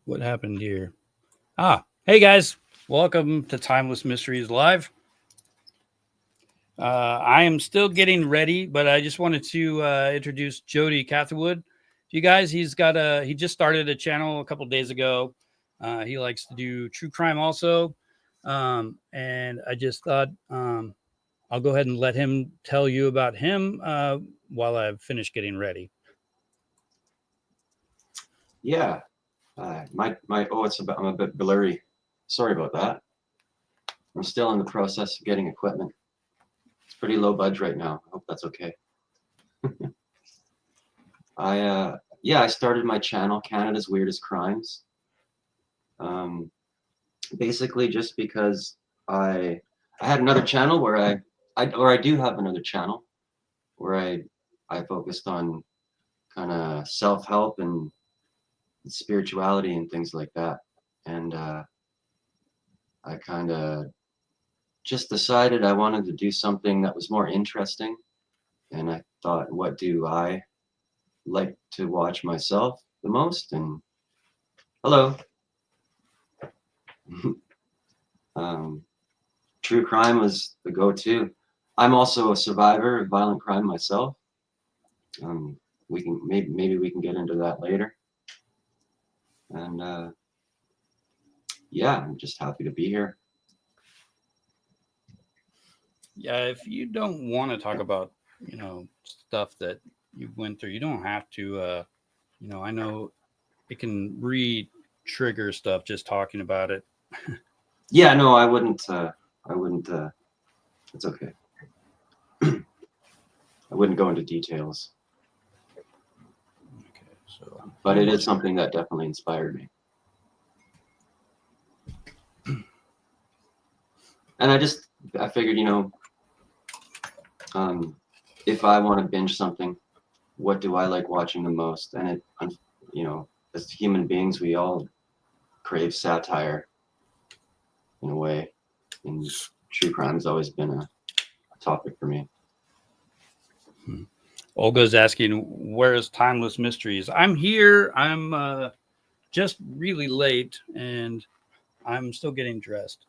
What happened here? Hey guys, welcome to Timeless Mysteries Live. I am still getting ready, but I just wanted to introduce Jody Catherwood. You guys, he just started a channel a couple days ago. He likes to do true crime also. And I just thought I'll go ahead and let him tell you about him while I finish getting ready. Yeah. I'm a bit blurry. Sorry about that. I'm still in the process of getting equipment. It's pretty low budget right now. I hope that's okay. I started my channel, Canada's Weirdest Crimes. Basically just because I had another channel where I do have another channel where I focused on kind of self-help and spirituality and things like that. And I kind of just decided I wanted to do something that was more interesting. And I thought, what do I like to watch myself the most? And hello. True crime was the go-to. I'm also a survivor of violent crime myself. We can maybe we can get into that later. And yeah, I'm just happy to be here. Yeah, if you don't want to talk about, stuff that you went through, you don't have to. I know it can re-trigger stuff just talking about it. Yeah, no, I wouldn't. It's okay. I wouldn't go into details. Okay, so. But it is something that definitely inspired me. And I figured, if I want to binge something, what do I like watching the most? And as human beings, we all crave satire in a way. And true crime has always been a topic for me. Olga's asking, where's Timeless Mysteries? I'm here. I'm just really late, and I'm still getting dressed.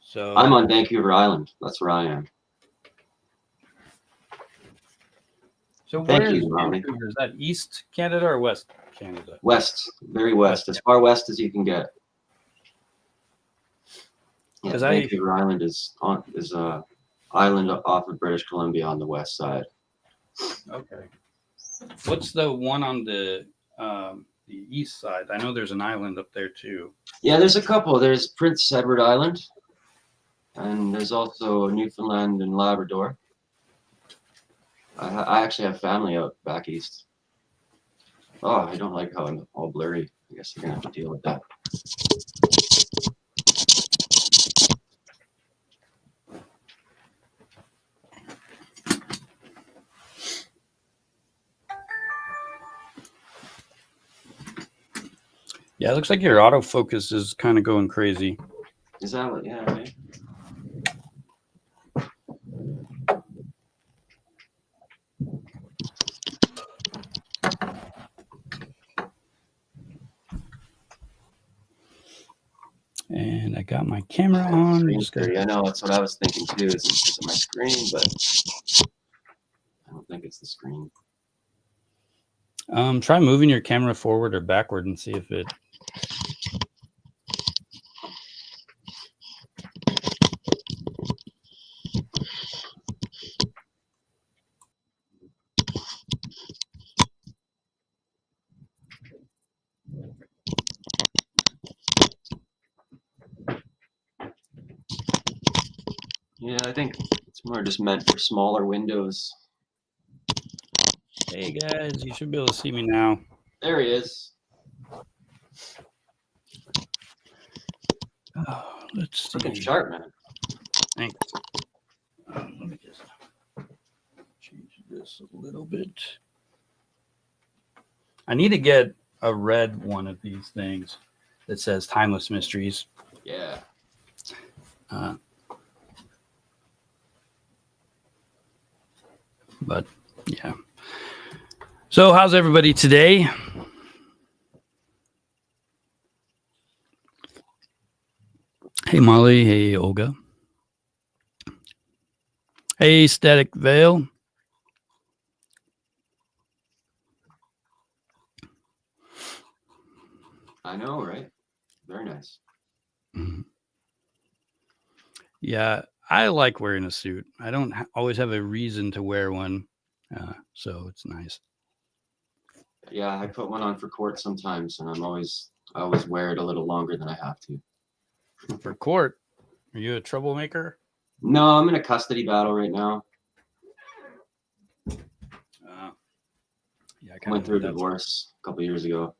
So I'm on Vancouver Island. That's where I am. So where is Vancouver? Is that East Canada or West Canada? West, very west, as far west as you can get. Yeah, Vancouver Island is a island off of British Columbia on the west side. Okay. What's the one on the east side? I know there's an island up there too. Yeah, there's a couple. There's Prince Edward Island, and there's also Newfoundland and Labrador. I actually have family out back east. Oh, I don't like how I'm all blurry. I guess you're gonna have to deal with that. Yeah, it looks like your autofocus is kind of going crazy. Is that what? Yeah, right. And I got my camera on. I know, that's what I was thinking too. Is it because of my screen? But I don't think it's the screen. Try moving your camera forward or backward and see if it. Yeah, I think it's more just meant for smaller windows. Hey guys, you should be able to see me now. There he is. Oh, let's see. Looking sharp, man. Thanks. Let me just change this a little bit. I need to get a red one of these things that says Timeless Mysteries. Yeah. But yeah. So how's everybody today? Hey, Molly. Hey, Olga. Hey, Static Veil. I know, right? Very nice. Mhm. Yeah, I like wearing a suit. I don't always have a reason to wear one, so it's nice. Yeah, I put one on for court sometimes, and I always wear it a little longer than I have to. For court, are you a troublemaker? No, I'm in a custody battle right now. Yeah, I went through a divorce a couple years ago.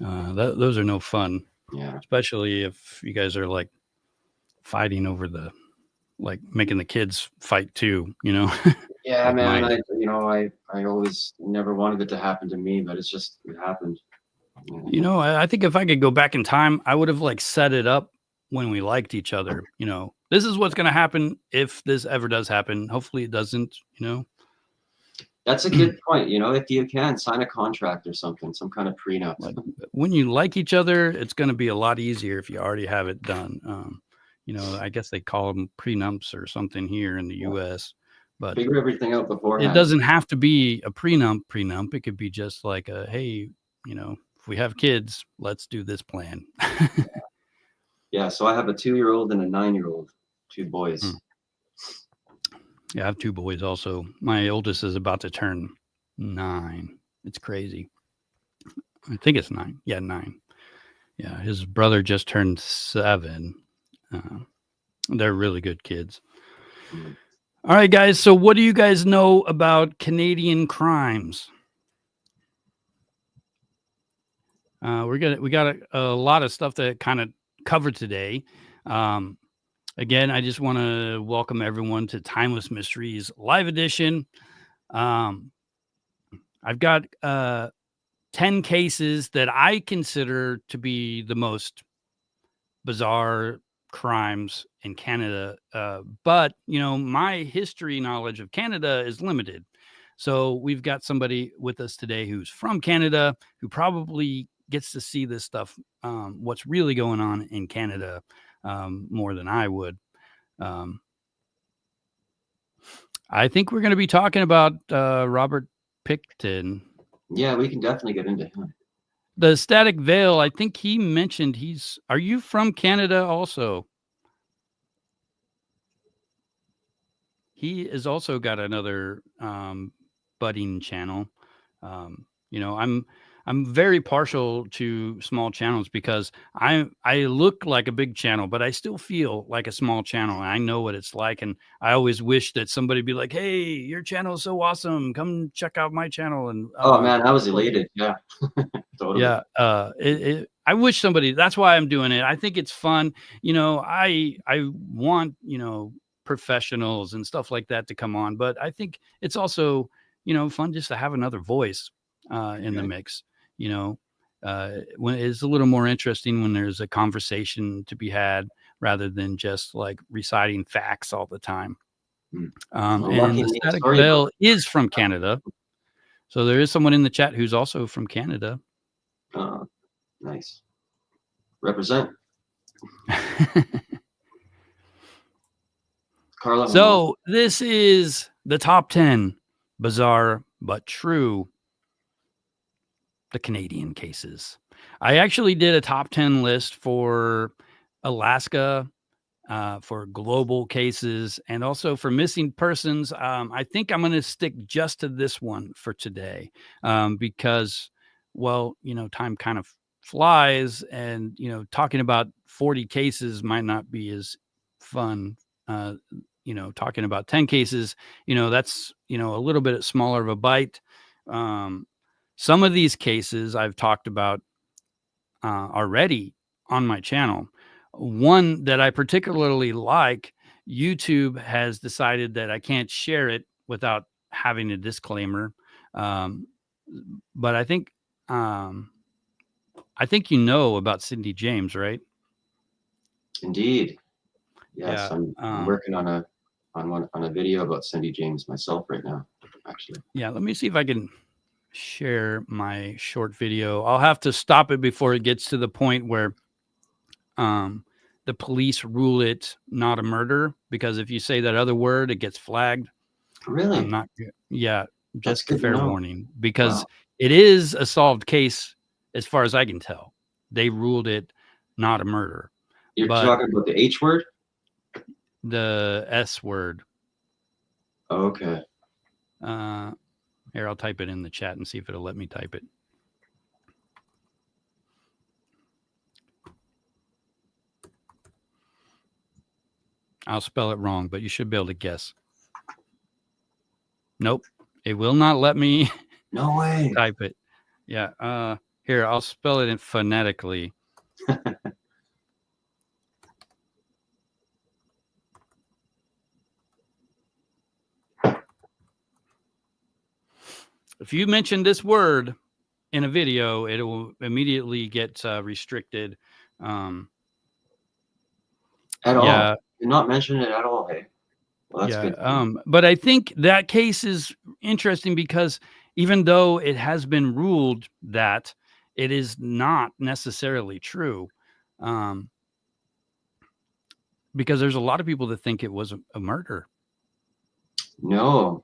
Those are no fun. Yeah, Especially if you guys are like fighting over like making the kids fight too, you know. yeah, Like man. my I always never wanted it to happen to me, but it happened. Yeah. I think if I could go back in time, I would have like set it up when we liked each other. This is what's going to happen if this ever does happen. Hopefully it doesn't. That's a good point. If you can sign a contract or something, some kind of prenup. Like when you like each other, it's going to be a lot easier if you already have it done. I guess they call them prenups or something here in the U.S. But figure everything out beforehand. it doesn't have to be a prenup. It could be just like hey, if we have kids, let's do this plan. Yeah, so I have a 2-year-old and a 9-year-old, 2 boys. Yeah, I have 2 boys also. My oldest is about to turn 9. It's crazy. I think it's 9. Yeah, 9. Yeah, his brother just turned 7. They're really good kids. Mm. All right, guys. So what do you guys know about Canadian crimes? We got a lot of stuff to kind of cover today. Again, I just want to welcome everyone to Timeless Mysteries Live Edition. I've got 10 cases that I consider to be the most bizarre crimes in Canada. But, my history knowledge of Canada is limited. So we've got somebody with us today who's from Canada, who probably gets to see this stuff, what's really going on in Canada, more than I would. I think we're going to be talking about Robert Pickton. Yeah, we can definitely get into him. The Static Veil, I think he mentioned are you from Canada also? He has also got another budding channel. I'm very partial to small channels because I look like a big channel, but I still feel like a small channel. And I know what it's like, and I always wish that somebody be like, "Hey, your channel is so awesome! Come check out my channel." And oh man, I was elated. Yeah, totally. Yeah, I wish somebody. That's why I'm doing it. I think it's fun. I want professionals and stuff like that to come on, but I think it's also fun just to have another voice in the mix. When it's a little more interesting when there's a conversation to be had rather than just like reciting facts all the time. And the Static Veil is from Canada, so there is someone in the chat who's also from Canada. Nice. Represent. Carla. So this is the top 10 bizarre but true the Canadian cases. I actually did a top 10 list for Alaska, for global cases, and also for missing persons. I think I'm going to stick just to this one for today because, time kind of flies, and talking about 40 cases might not be as fun. Talking about 10 cases, that's a little bit smaller of a bite. Some of these cases I've talked about already on my channel. One that I particularly like, YouTube has decided that I can't share it without having a disclaimer. But I think about Cindy James, right? Indeed. Yes, Yeah. I'm working on a video about Cindy James myself right now, actually. Yeah, let me see if I can share my short video. I'll have to stop it before it gets to the point where the police rule it not a murder, because if you say that other word, it gets flagged. Really? I'm not. Yeah, That's just a good to fair know. warning, because Wow. it is a solved case as far as I can tell. They ruled it not a murder. You're But talking about the H word? the S word. Okay. Here, I'll type it in the chat and see if it'll let me type it. I'll spell it wrong, but you should be able to guess. Nope, it will not let me No way. type it. Yeah. Here, I'll spell it in phonetically. If you mention this word in a video, it will immediately get restricted. At Yeah. all. You're not mentioning it at all, hey? Well, that's good. But I think that case is interesting because even though it has been ruled that it is not necessarily true, because there's a lot of people that think it was a murder. No.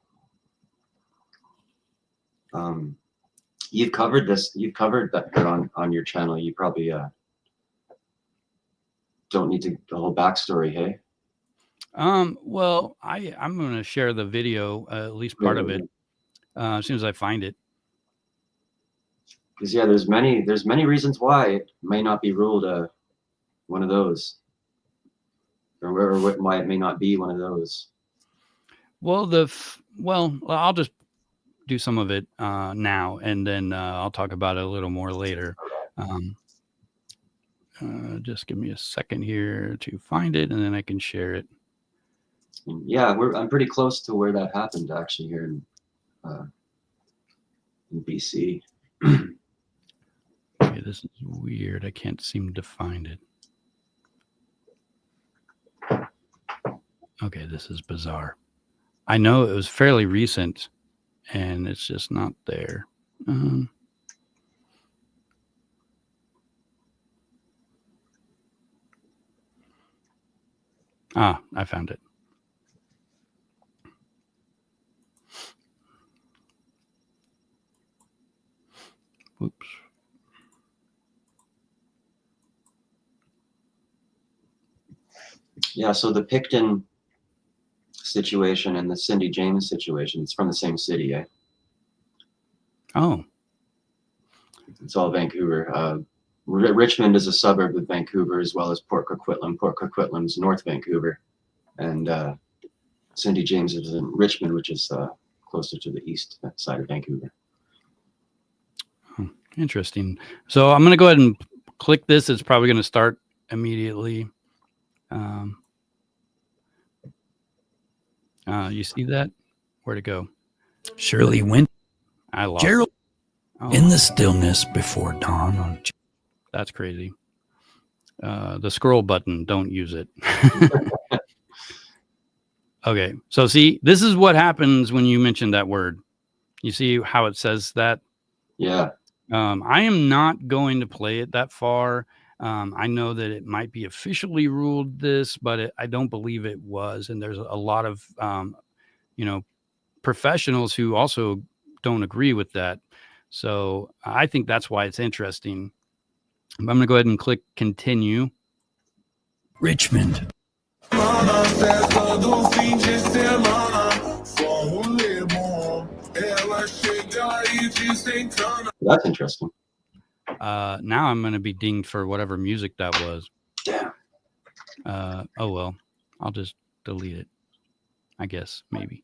You've covered this. You've covered that on your channel. You probably don't need the whole backstory, hey? Well, I'm going to share the video, at least part of it, as soon as I find it. Because yeah, there's many reasons why it may not be ruled one of those, or why it may not be one of those. Well, I'll just do some of it now, and then I'll talk about it a little more later. Just give me a second here to find it, and then I can share it. Yeah, I'm pretty close to where that happened, actually, here in BC. Okay, this is weird. I can't seem to find it. Okay, this is bizarre. I know it was fairly recent, and it's just not there. I found it. Oops. Yeah, so the Pickton situation and the Cindy James situation, it's from the same city, eh? Oh. It's all Vancouver. Richmond is a suburb of Vancouver, as well as Port Coquitlam. Port Coquitlam's North Vancouver. And Cindy James is in Richmond, which is closer to the east side of Vancouver. Interesting. So I'm going to go ahead and click this. It's probably going to start immediately. You see that? Where'd it go? Shirley went. I lost Gerald. Oh, In the stillness before dawn on. that's crazy. The scroll button, don't use it. Okay. So see, this is what happens when you mention that word. You see how it says that? Yeah. I am not going to play it that far. I know that it might be officially ruled this, but I don't believe it was. And there's a lot of, professionals who also don't agree with that. So I think that's why it's interesting. I'm going to go ahead and click continue. Richmond. That's interesting. Now I'm going to be dinged for whatever music that was. Damn. Oh, well, I'll just delete it. I guess, maybe.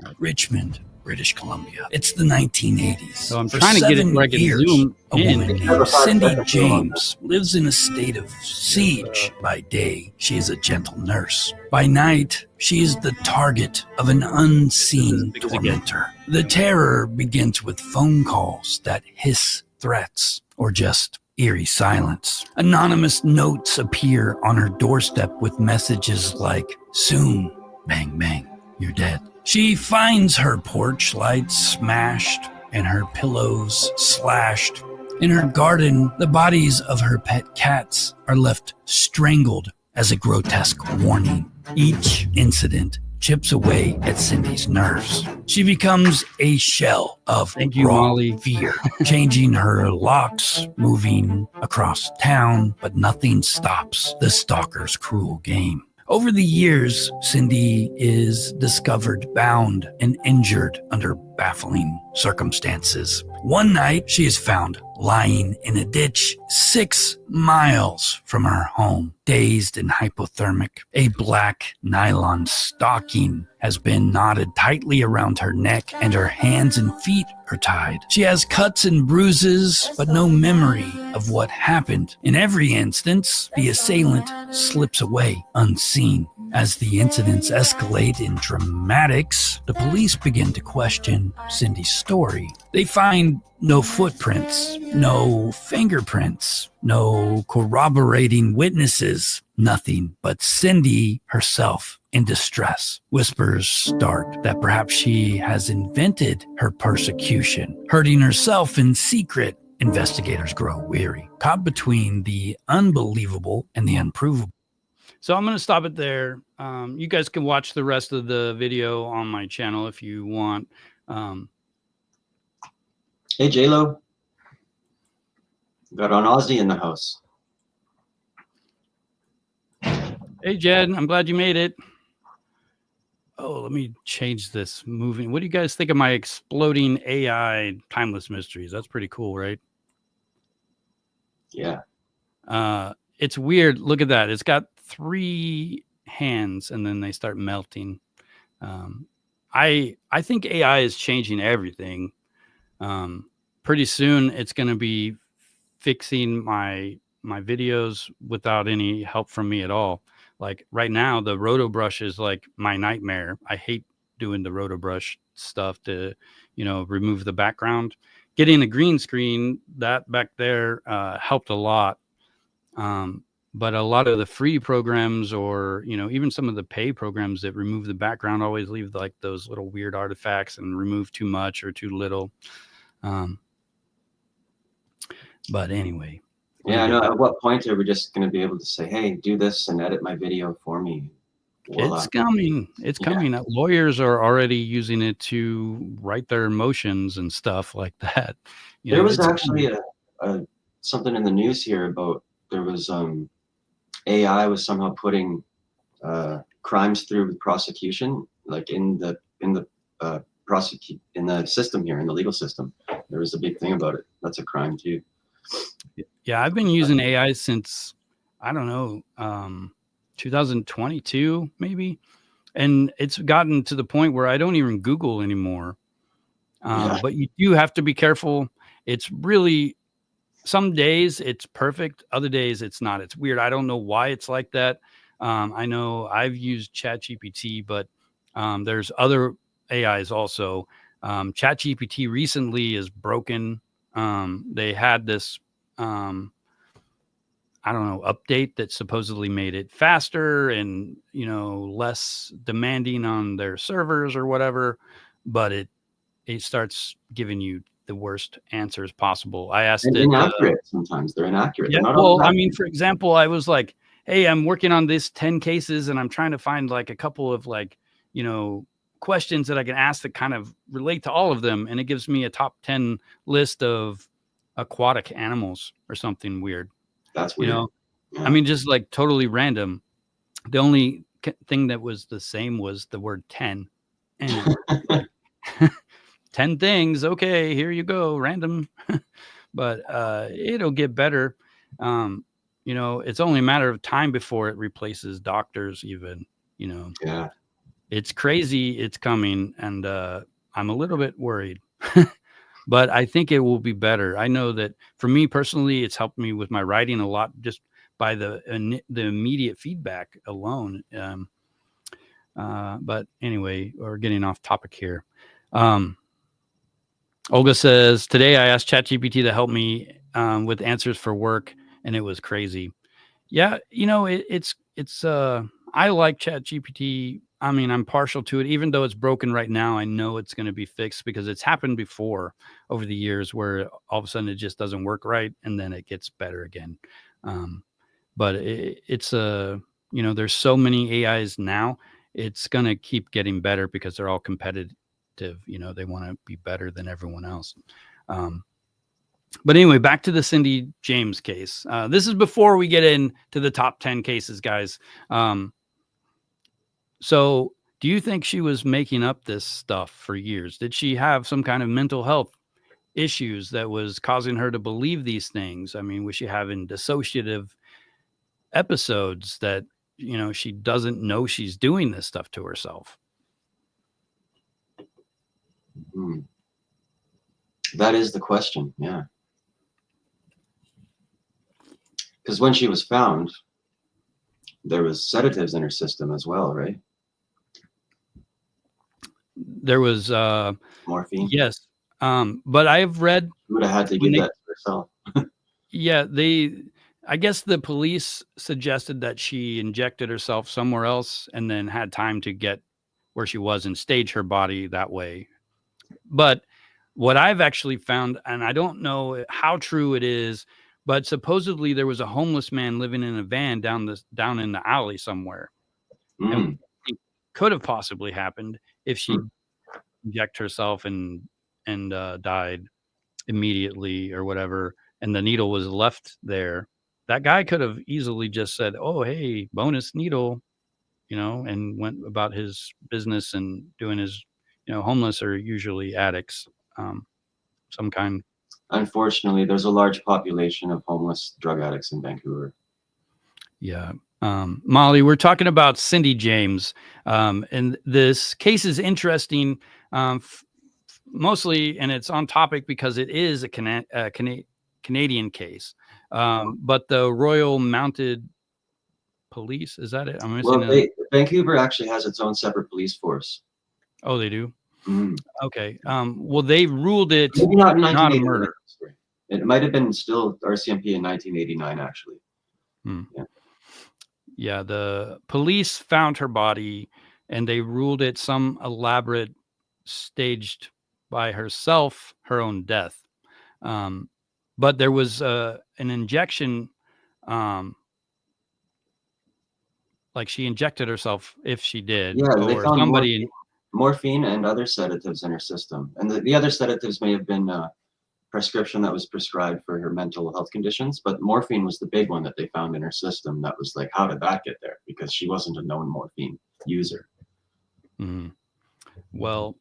Right. Richmond, British Columbia. It's the 1980s. So I'm trying to get it where I can zoom a in. woman named Cindy James lives in a state of siege. By day, she is a gentle nurse. By night, she is the target of an unseen tormentor. The terror begins with phone calls that hiss threats or just eerie silence. Anonymous notes appear on her doorstep with messages like, "Soon, bang, bang, you're dead." She finds her porch lights smashed and her pillows slashed In her garden, the bodies of her pet cats are left strangled as a grotesque warning. Each incident chips away at Cindy's nerves. She becomes a shell of raw fear, changing her locks, moving across town, but nothing stops the stalker's cruel game. Over the years, Cindy is discovered bound and injured under baffling circumstances. One night, she is found lying in a ditch 6 miles from her home, dazed and hypothermic. A black nylon stocking has been knotted tightly around her neck, and her hands and feet are tied. She has cuts and bruises, but no memory of what happened. In every instance, the assailant slips away unseen. As the incidents escalate in dramatics, the police begin to question Cindy's story. They find no footprints, no fingerprints, no corroborating witnesses, nothing but Cindy herself in distress. Whispers start that perhaps she has invented her persecution, hurting herself in secret. Investigators grow weary, caught between the unbelievable and the unprovable. So I'm going to stop it there. You guys can watch the rest of the video on my channel if you want. Hey, J-Lo. Got an Aussie in the house. Hey, Jed, I'm glad you made it. Oh, let me change this moving. What do you guys think of my exploding AI timeless mysteries? That's pretty cool, right? Yeah. It's weird. Look at that. It's got 3 hands and then they start melting. I think AI is changing everything. Pretty soon it's going to be fixing my videos without any help from me at all. Like right now, the roto brush is like my nightmare. I hate doing the roto brush stuff to, remove the background. Getting a green screen, that back there helped a lot. But a lot of the free programs or, even some of the pay programs that remove the background always leave like those little weird artifacts and remove too much or too little. But anyway. Yeah, I know. At what point are we just going to be able to say, hey, do this and edit my video for me? Voila. It's coming. It's coming. Lawyers are already using it to write their motions and stuff like that. There was actually something in the news here about there was AI was somehow putting crimes through prosecution, like in the system here, in the legal system. There was a big thing about it. That's a crime too. Yeah, I've been using AI since, I don't know, 2022 maybe. And it's gotten to the point where I don't even Google anymore. But you do have to be careful. It's really, some days it's perfect. Other days it's not. It's weird. I don't know why it's like that. I know I've used ChatGPT, but there's other AIs also. ChatGPT recently is broken. They had this, update that supposedly made it faster and, less demanding on their servers or whatever, but it starts giving you the worst answers possible. I asked it. Inaccurate sometimes. They're inaccurate. Yeah, well, I mean, for example, I was like, hey, I'm working on this 10 cases and I'm trying to find like a couple of questions that I can ask that kind of relate to all of them. And it gives me a top 10 list of aquatic animals or something weird. That's weird. I mean, just like totally random. The only thing that was the same was the word 10. And 10 things. Okay, here you go. Random. But it'll get better. It's only a matter of time before it replaces doctors even, Yeah. It's crazy. It's coming. And I'm a little bit worried. But I think it will be better. I know that for me personally, it's helped me with my writing a lot just by the immediate feedback alone. But anyway, we're getting off topic here. Olga says, today I asked ChatGPT to help me with answers for work, and it was crazy. Yeah, it's I like ChatGPT. I mean, I'm partial to it, even though it's broken right now. I know it's going to be fixed because it's happened before over the years where all of a sudden it just doesn't work right, and then it gets better again. But it's you know, there's so many AIs now. It's going to keep getting better because they're all competitive. You know, they want to be better than everyone else. But anyway, back to the Cindy James case. This is before we get into the top 10 cases, guys. So do you think she was making up this stuff for years? Did she have some kind of mental health issues that was causing her to believe these things? I mean, was she having dissociative episodes that, you know, she doesn't know she's doing this stuff to herself? That is the question. Yeah. Because when she was found, there was sedatives in her system as well, right? There was morphine. Yes. But I've read she would have had to give that to herself. Yeah, I guess the police suggested that she injected herself somewhere else and then had time to get where she was and stage her body that way. But what I've actually found, and I don't know how true it is, but supposedly there was a homeless man living in a van down in the alley somewhere. And it could have possibly happened if she injected herself and died immediately or whatever, and the needle was left there. That guy could have easily just said, "Oh, hey, bonus needle," you know, and went about his business and doing his, you know, homeless are usually addicts, some kind. Unfortunately, there's a large population of homeless drug addicts in Vancouver. Yeah. Molly, we're talking about Cindy James, and this case is interesting, mostly, and it's on topic because it is a Canadian case. But the Royal Mounted Police, is that it? Vancouver actually has its own separate police force. Oh, they do? Okay. Well, they ruled it maybe not in not a murder. It might have been still RCMP in 1989, actually. Yeah, the police found her body and they ruled it some elaborate, staged by herself, her own death. But there was an injection, like she injected herself if she did. Yeah, they found somebody morphine and other sedatives in her system. And the other sedatives may have been prescription that was prescribed for her mental health conditions, but morphine was the big one that they found in her system. That was like, how did that get there? Because she wasn't a known morphine user. Well,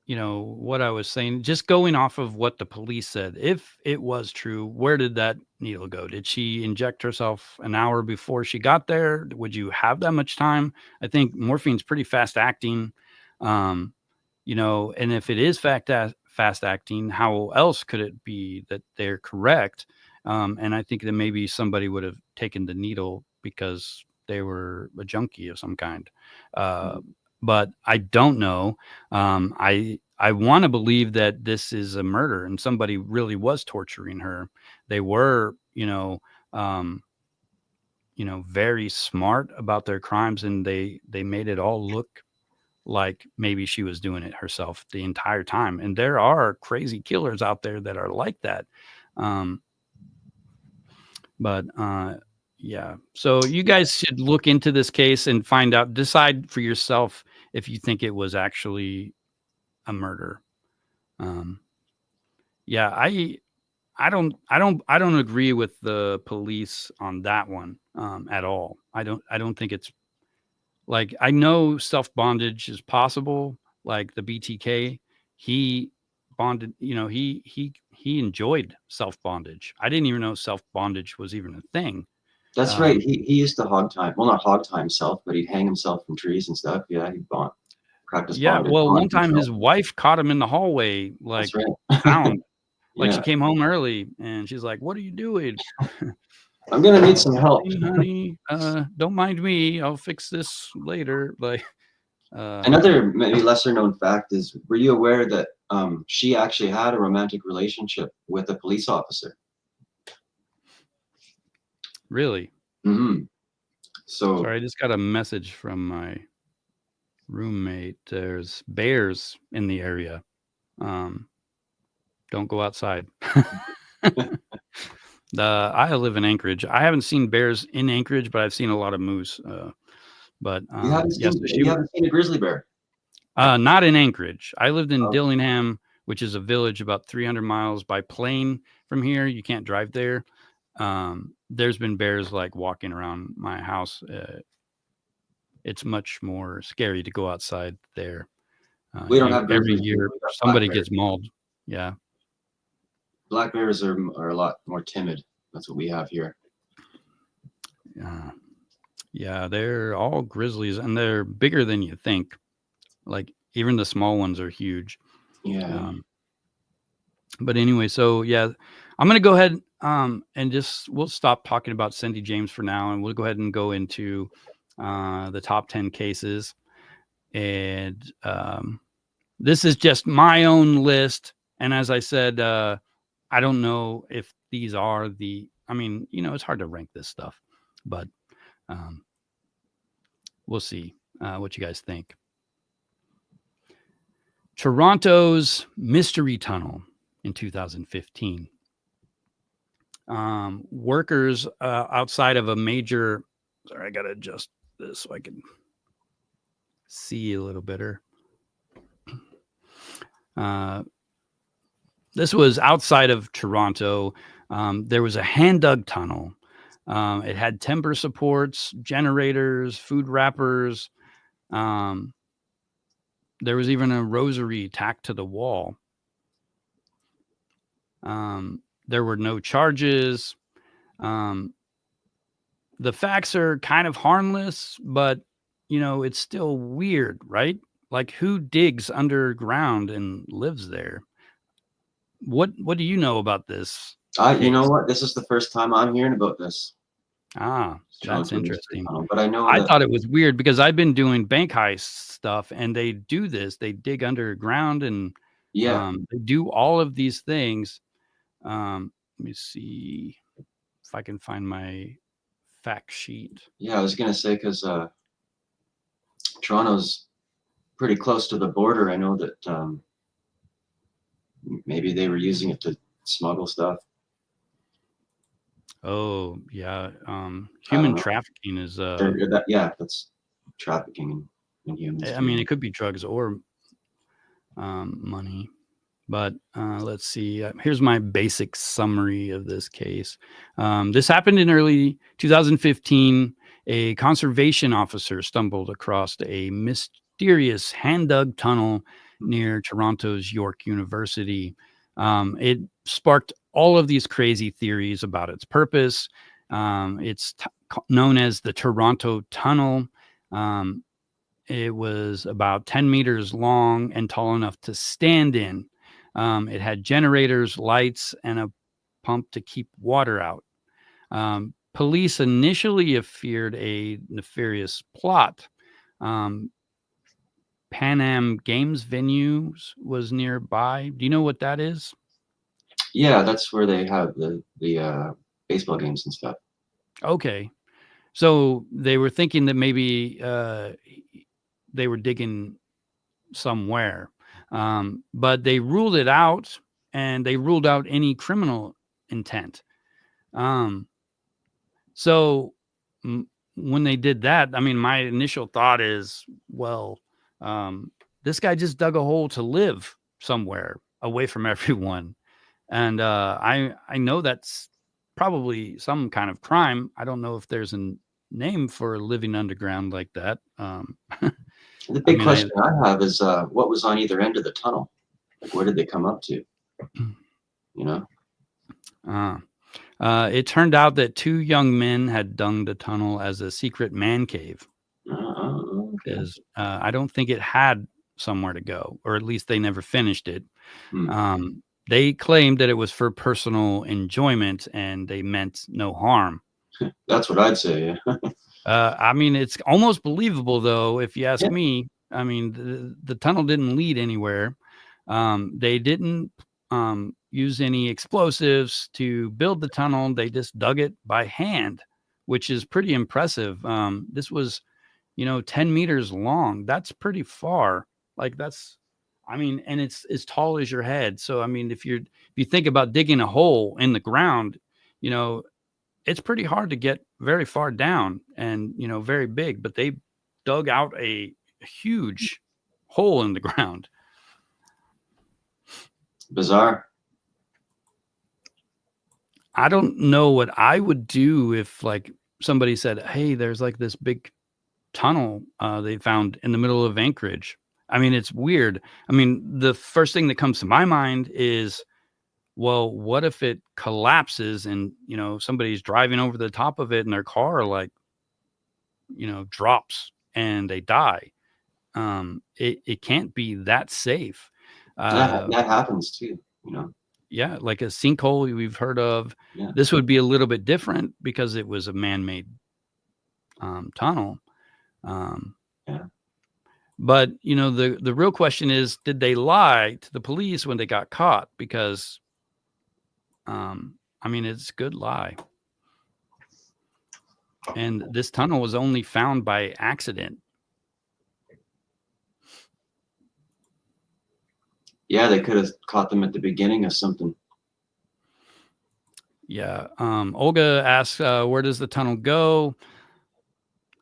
you know, what I was saying, just going off of what the police said, if it was true, where did that needle go? Did she inject herself an hour before she got there? Would you have that much time? I think morphine's pretty fast acting, you know, and if it is fast acting, how else could it be that they're correct? And I think that maybe somebody would have taken the needle because they were a junkie of some kind. But I don't know. I want to believe that this is a murder and somebody really was torturing her. They were, you know, very smart about their crimes, and they made it all look like maybe she was doing it herself the entire time. And there are crazy killers out there that are like that. Yeah. So you guys should look into this case and find out, decide for yourself if you think it was actually a murder. Yeah, I don't agree with the police on that one at all. I don't think it's like, I know self bondage is possible. Like the BTK, he bonded, you know, he enjoyed self bondage. I didn't even know self bondage was even a thing. That's right. He used to hog tie. Well, not hog tie himself, but he'd hang himself from trees and stuff. Yeah, he'd practice bondage. Well, one time his wife caught him in the hallway, like found, like she came home early, and she's like, "What are you doing?" I'm gonna need some help, honey. Don't mind me. I'll fix this later. Like another maybe lesser known fact is, were you aware that she actually had a romantic relationship with a police officer? Really? So Sorry, I just got a message from my roommate. There's bears in the area. Don't go outside. I live in Anchorage. I haven't seen bears in Anchorage, but I've seen a lot of moose. But yes, you haven't seen a grizzly bear. not in Anchorage. I lived in Oh. Dillingham, which is a village about 300 miles by plane from here. You can't drive there. There's been bears like walking around my house. It's much more scary to go outside there. We don't have every grizzlies, year we got somebody black gets mauled. Yeah. Black bears are a lot more timid. That's what we have here. Yeah, they're all grizzlies, and they're bigger than you think. Like even the small ones are huge. Yeah. But anyway, so yeah, I'm gonna go ahead and we'll stop talking about Cindy James for now, and we'll go ahead and go into the top 10 cases. And this is just my own list. And as I said, I don't know if these are I mean, it's hard to rank this stuff, but we'll see what you guys think. Toronto's Mystery Tunnel in 2015. Workers outside of a major, sorry, I got to adjust this so I can see a little better. This was outside of Toronto. There was a hand-dug tunnel. It had timber supports, generators, food wrappers. There was even a rosary tacked to the wall. There were no charges. The facts are kind of harmless, but it's still weird, right? Like, who digs underground and lives there? What do you know about this? You know what? This is the first time I'm hearing about this. That's interesting. But I know I thought it was weird because I've been doing bank heist stuff, and they do this. They dig underground and they do all of these things. Let me see if I can find my fact sheet. Yeah, I was gonna say because Toronto's pretty close to the border. I know that maybe they were using it to smuggle stuff. Oh yeah, human trafficking is that's trafficking in humans. I mean, it could be drugs or money, but let's see. Here's my basic summary of this case. This happened in early 2015. A conservation officer stumbled across a mysterious hand-dug tunnel near Toronto's York University. It sparked all of these crazy theories about its purpose. It's known as the Toronto Tunnel. It was about 10 meters long and tall enough to stand in. It had generators, lights, and a pump to keep water out. Police initially feared a nefarious plot. Pan Am Games venues was nearby. Do you know what that is? Yeah, that's where they have the baseball games and stuff. Okay. So they were thinking that maybe they were digging somewhere. But they ruled it out, and they ruled out any criminal intent. So when they did that, I mean, my initial thought is, well, this guy just dug a hole to live somewhere away from everyone. And I know that's probably some kind of crime. I don't know if there's a name for living underground like that. The big question I have is what was on either end of the tunnel? Like, where did they come up to? It turned out that two young men had dug the tunnel as a secret man cave. Okay. I don't think it had somewhere to go, or at least they never finished it. They claimed that it was for personal enjoyment, and they meant no harm. That's what I'd say. I mean, it's almost believable, though, if you ask me. I mean, the tunnel didn't lead anywhere. They didn't use any explosives to build the tunnel. They just dug it by hand which is pretty impressive. This was, 10 meters long. That's pretty far. Like that's, I mean, and it's as tall as your head. So, I mean, if you think about digging a hole in the ground, it's pretty hard to get very far down and, very big, but they dug out a huge hole in the ground. Bizarre. I don't know what I would do if like somebody said, hey, there's like this big tunnel they found in the middle of Anchorage. I mean, it's weird. I mean, the first thing that comes to my mind is, well, what if it collapses and, somebody's driving over the top of it and their car like, drops and they die. It can't be that safe. That happens too, Yeah, like a sinkhole we've heard of. Yeah. This would be a little bit different because it was a man-made tunnel. Yeah. But the real question is, did they lie to the police when they got caught? Because I mean, it's a good lie. And this tunnel was only found by accident. Yeah, they could have caught them at the beginning of something. Yeah. Olga asks, where does the tunnel go?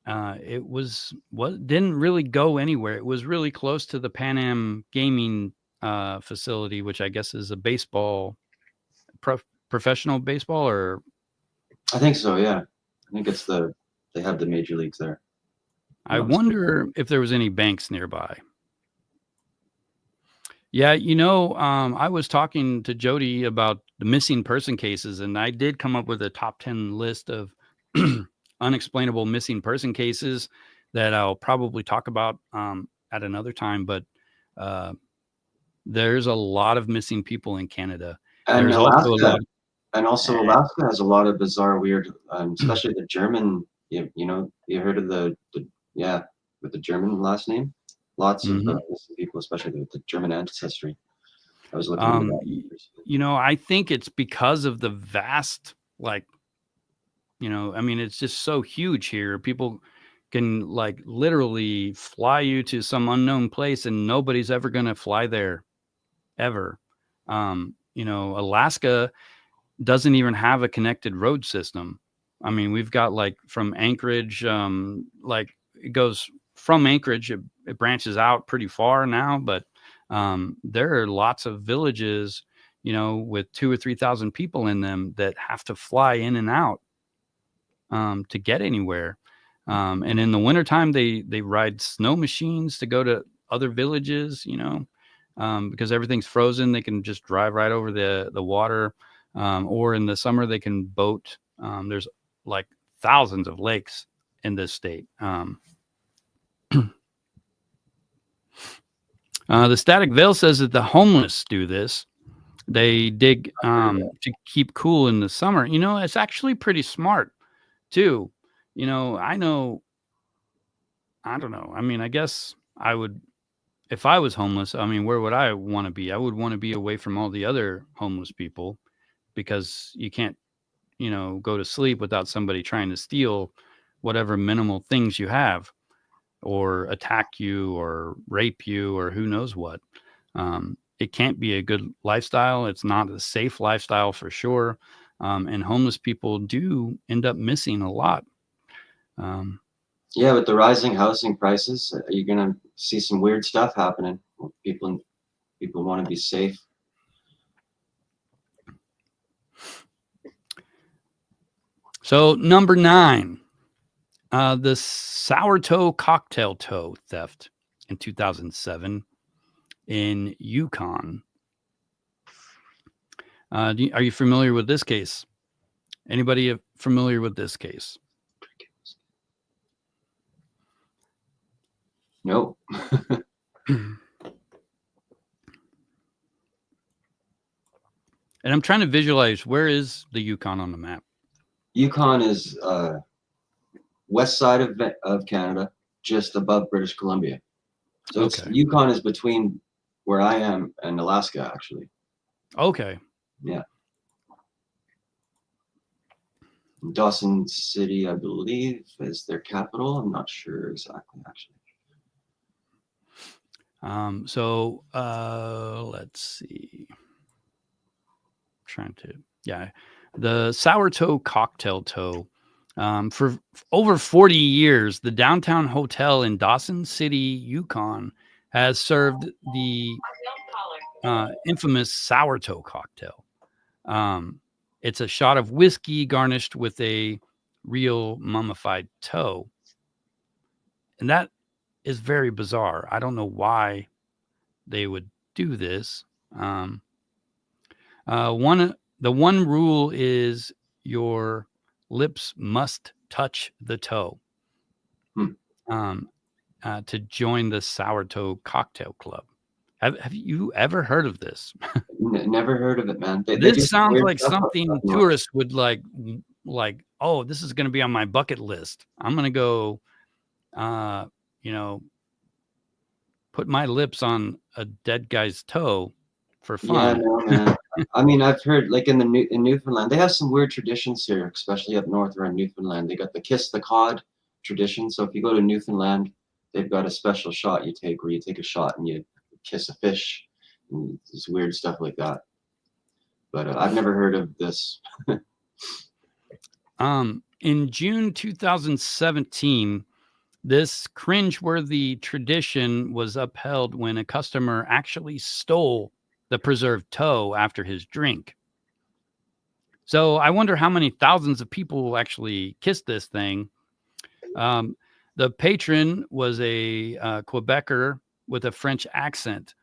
It didn't really go anywhere. It was really close to the Pan Am gaming facility, which I guess is a baseball, professional baseball, or I think so. Yeah, I think it's they have the major leagues there. I wonder if there was any banks nearby. Yeah, I was talking to Jody about the missing person cases, and I did come up with a top 10 list of unexplainable missing person cases that I'll probably talk about at another time. But there's a lot of missing people in Canada. And there's Alaska, also a lot. Also Alaska has a lot of bizarre, weird, especially the German. You heard of the with the German last name? Lots of missing people, especially with the German ancestry. I was looking into that. I think it's because of the vast, I mean, it's just so huge here. People can like literally fly you to some unknown place and nobody's ever going to fly there ever. Alaska doesn't even have a connected road system. I mean, we've got like from Anchorage, like it goes from Anchorage, it branches out pretty far now, but there are lots of villages, with 2,000 or 3,000 people in them that have to fly in and out to get anywhere. And in the wintertime, they ride snow machines to go to other villages, because everything's frozen. They can just drive right over the water. Or in the summer, they can boat. There's like thousands of lakes in this state. The Static Veil says that the homeless do this. They dig to keep cool in the summer. It's actually pretty smart too. I don't know. I mean, I guess I would, if I was homeless, I mean, where would I want to be? I would want to be away from all the other homeless people because you can't, go to sleep without somebody trying to steal whatever minimal things you have, or attack you or rape you or who knows what. It can't be a good lifestyle. It's not a safe lifestyle for sure. And homeless people do end up missing a lot. Yeah, with the rising housing prices, you're going to see some weird stuff happening. People want to be safe. So number 9. The Sourtoe Cocktail toe theft in 2007 in Yukon. Are you familiar with this case? Anybody familiar with this case? No. And I'm trying to visualize, where is the Yukon on the map? Yukon is west side of Canada, just above British Columbia. So Okay. Yukon is between where I am and Alaska, actually. Okay. Yeah. Dawson City, I believe, is their capital. I'm not sure exactly, actually. Let's see. The Sourtoe Cocktail toe. For over 40 years, the downtown hotel in Dawson City, Yukon, has served the infamous Sourtoe Cocktail. It's a shot of whiskey garnished with a real mummified toe. And that is very bizarre. I don't know why they would do this. The one rule is your lips must touch the toe to join the Sourtoe Cocktail Club. Have you ever heard of this? Never heard of it, man. This sounds like something tourists would like, oh, this is going to be on my bucket list. I'm going to go, put my lips on a dead guy's toe for fun. Yeah, no, man. I mean, I've heard like in Newfoundland, they have some weird traditions here, especially up north around Newfoundland. They got the kiss the cod tradition. So if you go to Newfoundland, they've got a special shot you take where you take a shot and you kiss a fish and this weird stuff like that. But I've never heard of this. In June 2017, this cringeworthy tradition was upheld when a customer actually stole the preserved toe after his drink. So I wonder how many thousands of people actually kissed this thing. The patron was a Quebecer with a French accent.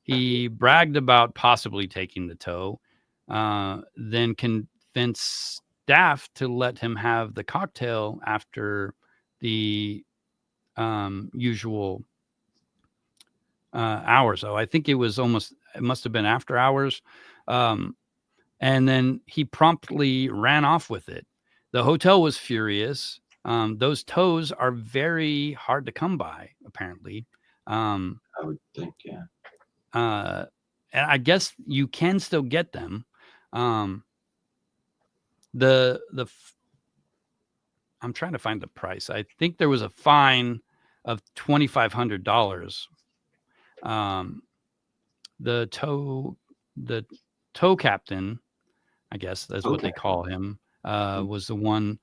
He bragged about possibly taking the toe, then convinced staff to let him have the cocktail after the usual hours. So I think it must have been after hours. And then he promptly ran off with it. The hotel was furious. Those toes are very hard to come by, apparently. I would think, yeah. And I guess you can still get them. I'm trying to find the price. I think there was a fine of $2,500. The toe captain, I guess that's what they call him, was the one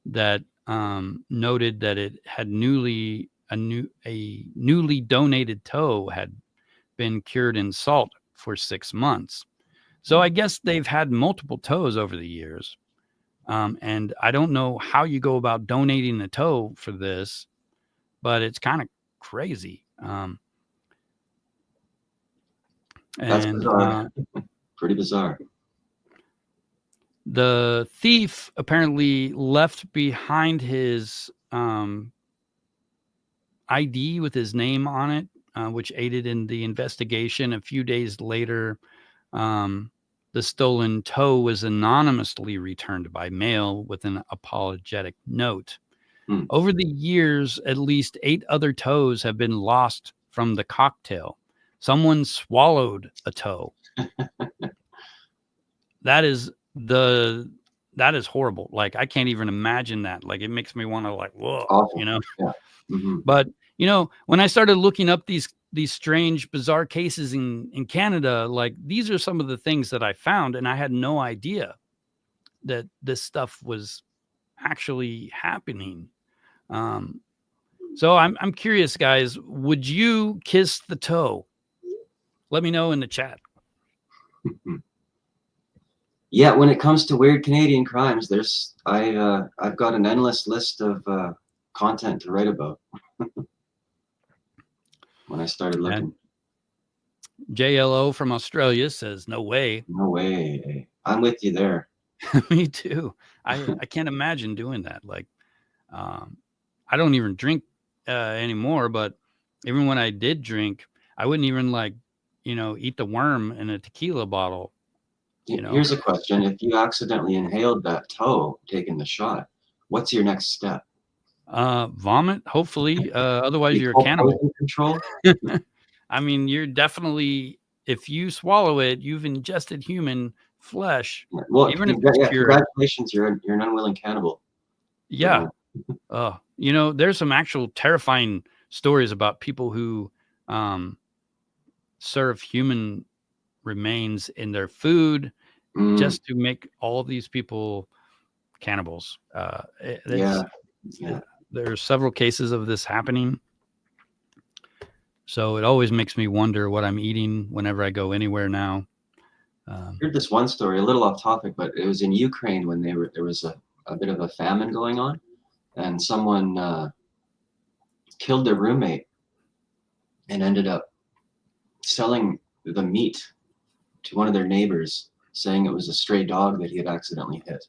that noted that it had a newly donated toe had been cured in salt for 6 months. So I guess they've had multiple toes over the years. And I don't know how you go about donating a toe for this, but it's kind of crazy. That's bizarre. Pretty bizarre. The thief apparently left behind his ID with his name on it, which aided in the investigation. A few days later, the stolen toe was anonymously returned by mail with an apologetic note. Over the years, at least 8 other toes have been lost from the cocktail. Someone swallowed a toe. That is horrible. Like, I can't even imagine that. Like, it makes me want to whoa, awful. Yeah. Mm-hmm. But, when I started looking up these strange, bizarre cases in Canada, like, these are some of the things that I found, and I had no idea that this stuff was actually happening. So I'm curious, guys, would you kiss the toe? Let me know in the chat. Yeah, when it comes to weird Canadian crimes, I've got an endless list of content to write about. When I started looking. And JLO from Australia says, no way. No way. I'm with you there. Me too. I can't imagine doing that. Like, I don't even drink anymore, but even when I did drink, I wouldn't even eat the worm in a tequila bottle. Here's a question. If you accidentally inhaled that toe taking the shot, what's your next step? Vomit, hopefully. Otherwise, you're a cannibal. Control? I mean, you're definitely, if you swallow it, you've ingested human flesh, Well, even if it's pure. congratulations, you're an unwilling cannibal. Yeah. There's some actual terrifying stories about people who serve human remains in their food just to make all these people cannibals. Yeah. There are several cases of this happening. So it always makes me wonder what I'm eating whenever I go anywhere now. I heard this one story, a little off topic, but it was in Ukraine when there was a bit of a famine going on, and someone killed their roommate and ended up selling the meat to one of their neighbors, saying it was a stray dog that he had accidentally hit.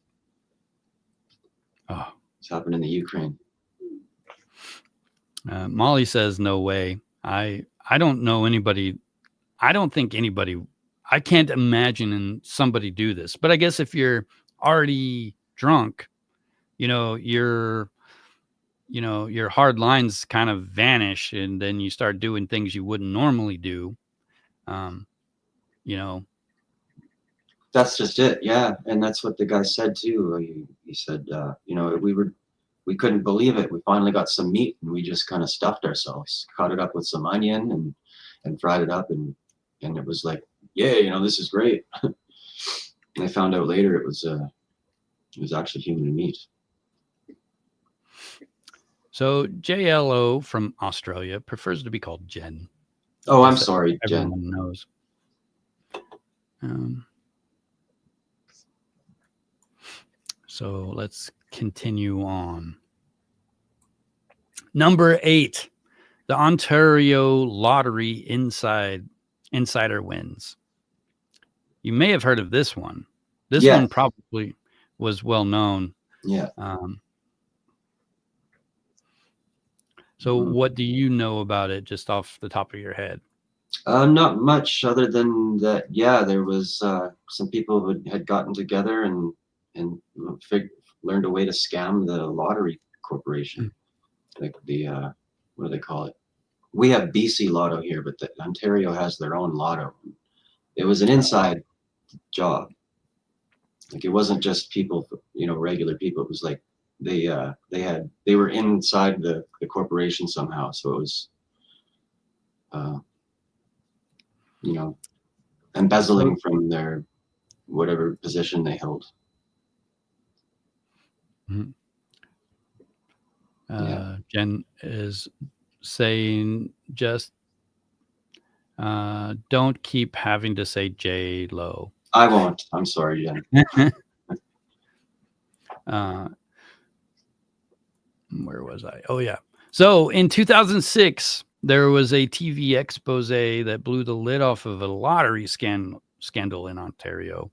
Oh, it's happened in the Ukraine. Molly says, no way. I don't know anybody. I don't think anybody, I can't imagine somebody do this, but I guess if you're already drunk, your hard lines kind of vanish, and then you start doing things you wouldn't normally do. That's just it. Yeah. And that's what the guy said too. He said, we couldn't believe it. We finally got some meat and we just kind of stuffed ourselves, cut it up with some onion and fried it up. And it was like, yeah, this is great. And I found out later it was actually human meat. So JLO from Australia prefers to be called Jen. Oh, I'm sorry, everyone Jen. Knows. So let's continue on. Number 8, the Ontario Lottery Insider wins. You may have heard of this one. This one probably was well known. Yeah. So what do you know about it just off the top of your head? Not much other than that. Yeah, there was some people who had gotten together and learned a way to scam the lottery corporation. Like the what do they call it? We have BC Lotto here, but Ontario has their own lotto. It was an inside job. Like it wasn't just people, regular people. It was like they were inside the corporation somehow. So it was, embezzling from their whatever position they held. Mm-hmm. Jen is saying just don't keep having to say J Lo. I won't. I'm sorry, Jen. Where was I? Oh yeah. So in 2006, there was a TV expose that blew the lid off of a lottery scandal in Ontario.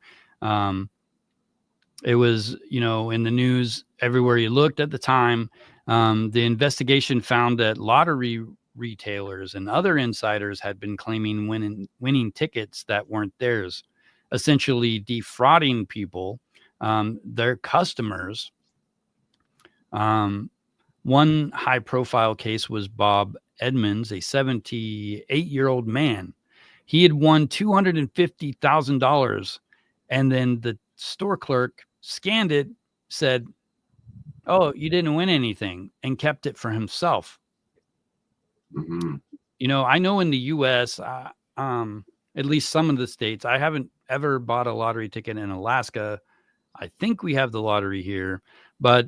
It was, in the news everywhere you looked at the time. The investigation found that lottery retailers and other insiders had been claiming winning tickets that weren't theirs, essentially defrauding people, their customers. One high-profile case was Bob Edmonds, a 78-year-old man. He had won $250,000, and then the store clerk scanned it, said, "Oh, you didn't win anything," and kept it for himself. Mm-hmm. I know in the U.S., at least some of the states, I haven't ever bought a lottery ticket in Alaska. I think we have the lottery here, but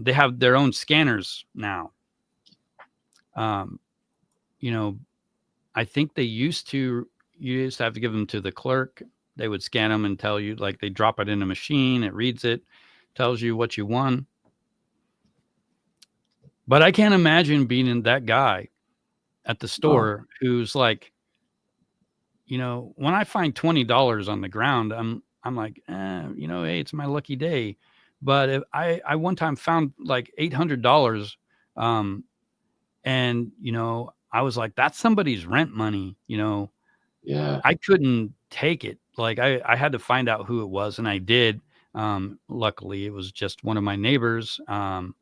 they have their own scanners now. I think you used to have to give them to the clerk. They would scan them and tell you, like they drop it in a machine, it reads it, tells you what you won. But I can't imagine being that guy at the store who's like, when I find $20 on the ground, I'm like, hey, it's my lucky day. But if I one time found like $800, and I was like, that's somebody's rent money. Yeah. I couldn't take it. Like I had to find out who it was, and I did. Luckily, it was just one of my neighbors. And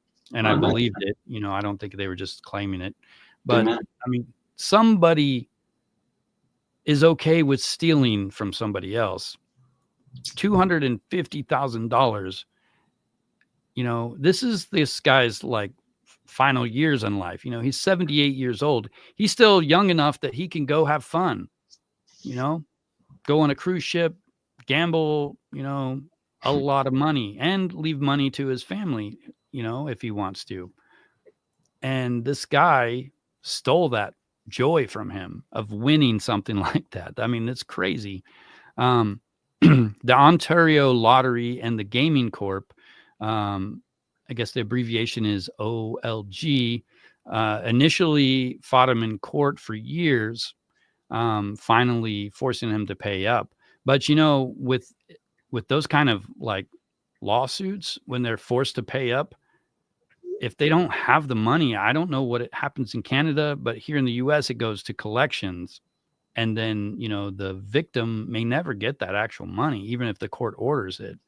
I believed it. I don't think they were just claiming it. But I mean, somebody is okay with stealing from somebody else. $250,000. You know, this is this guy's like final years in life. You know, he's 78 years old. He's still young enough that he can go have fun, you know, go on a cruise ship, gamble, you know, a lot of money and leave money to his family, you know, if he wants to. And this guy stole that joy from him of winning something like that. I mean, it's crazy. The Ontario Lottery and the Gaming Corp, I guess the abbreviation is OLG, initially fought him in court for years, finally forcing him to pay up. But you know, with those kind of like lawsuits, when they're forced to pay up, if they don't have the money, I don't know what it happens in Canada, but here in the US, it goes to collections. And then, you know, the victim may never get that actual money, even if the court orders it.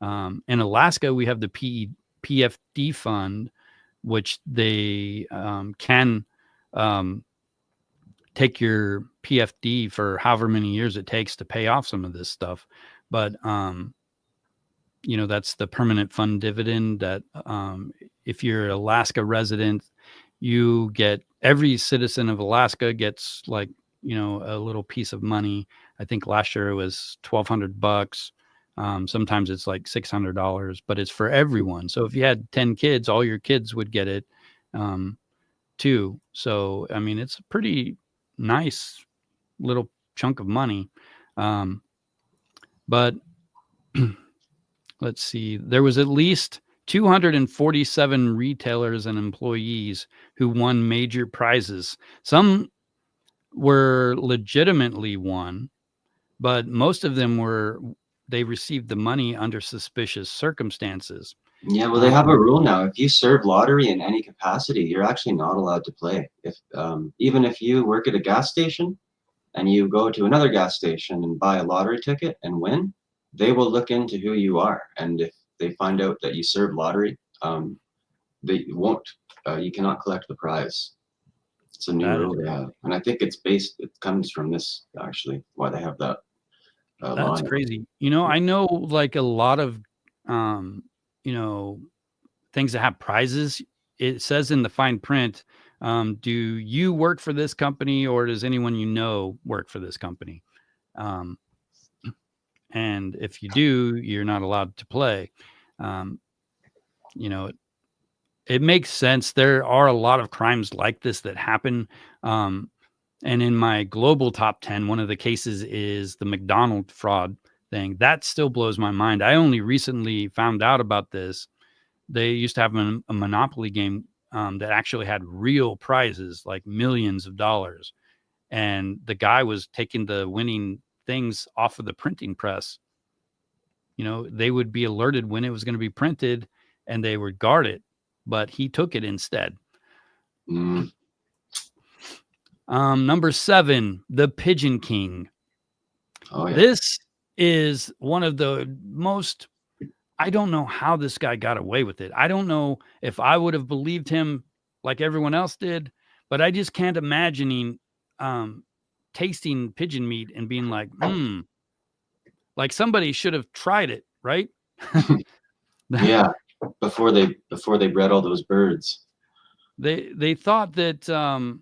In Alaska, we have the PFD fund, which they can take your PFD for however many years it takes to pay off some of this stuff. But, you know, that's the permanent fund dividend that if you're an Alaska resident, you get, every citizen of Alaska gets like, you know, a little piece of money. I think last year it was $1,200. Sometimes it's like $600, but it's for everyone. So if you had 10 kids, all your kids would get it too. So, I mean, it's a pretty nice little chunk of money. But let's see, there was at least 247 retailers and employees who won major prizes. Some were legitimately won, but most of them were, they received the money under suspicious circumstances. Yeah, well, they have a rule now. If you serve lottery in any capacity, you're actually not allowed to play. If even if you work at a gas station and you go to another gas station and buy a lottery ticket and win, they will look into who you are. And if they find out that you serve lottery, they won't. You cannot collect the prize. It's a new rule they have, and I think it's based. It comes from this actually. Why they have that. That's crazy. You know, I know like a lot of, you know, things that have prizes. It says in the fine print, do you work for this company or does anyone you know work for this company? And if you do, you're not allowed to play. You know, it makes sense. There are a lot of crimes like this that happen. And in my global top 10, one of the cases is the McDonald fraud thing. That still blows my mind. I only recently found out about this. They used to have a Monopoly game that actually had real prizes, like millions of dollars. And the guy was taking the winning things off of the printing press. You know, they would be alerted when it was going to be printed and they would guard it, but he took it instead. Number 7, the Pigeon King. Oh, yeah. This is one of the most, I don't know how this guy got away with it. I don't know if I would have believed him like everyone else did, but I just can't imagine tasting pigeon meat and being like, like somebody should have tried it, right? Yeah, before they bred all those birds. They thought that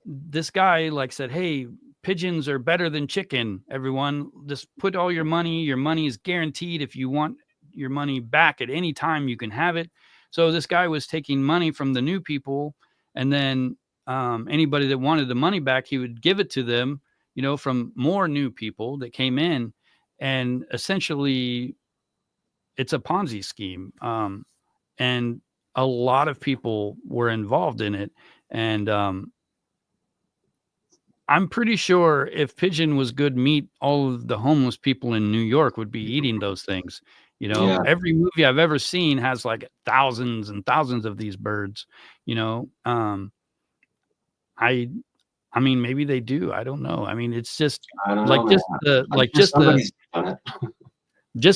this guy like said, hey, pigeons are better than chicken, everyone. Just put all your money. Your money is guaranteed. If you want your money back at any time, you can have it. So this guy was taking money from the new people, and then anybody that wanted the money back, he would give it to them, you know, from more new people that came in. And essentially, it's a Ponzi scheme. And a lot of people were involved in it. And I'm pretty sure if pigeon was good meat, all of the homeless people in New York would be eating those things. You know, Every movie I've ever seen has like thousands and thousands of these birds, you know. I mean, maybe they do. I don't know. I mean, it's just like just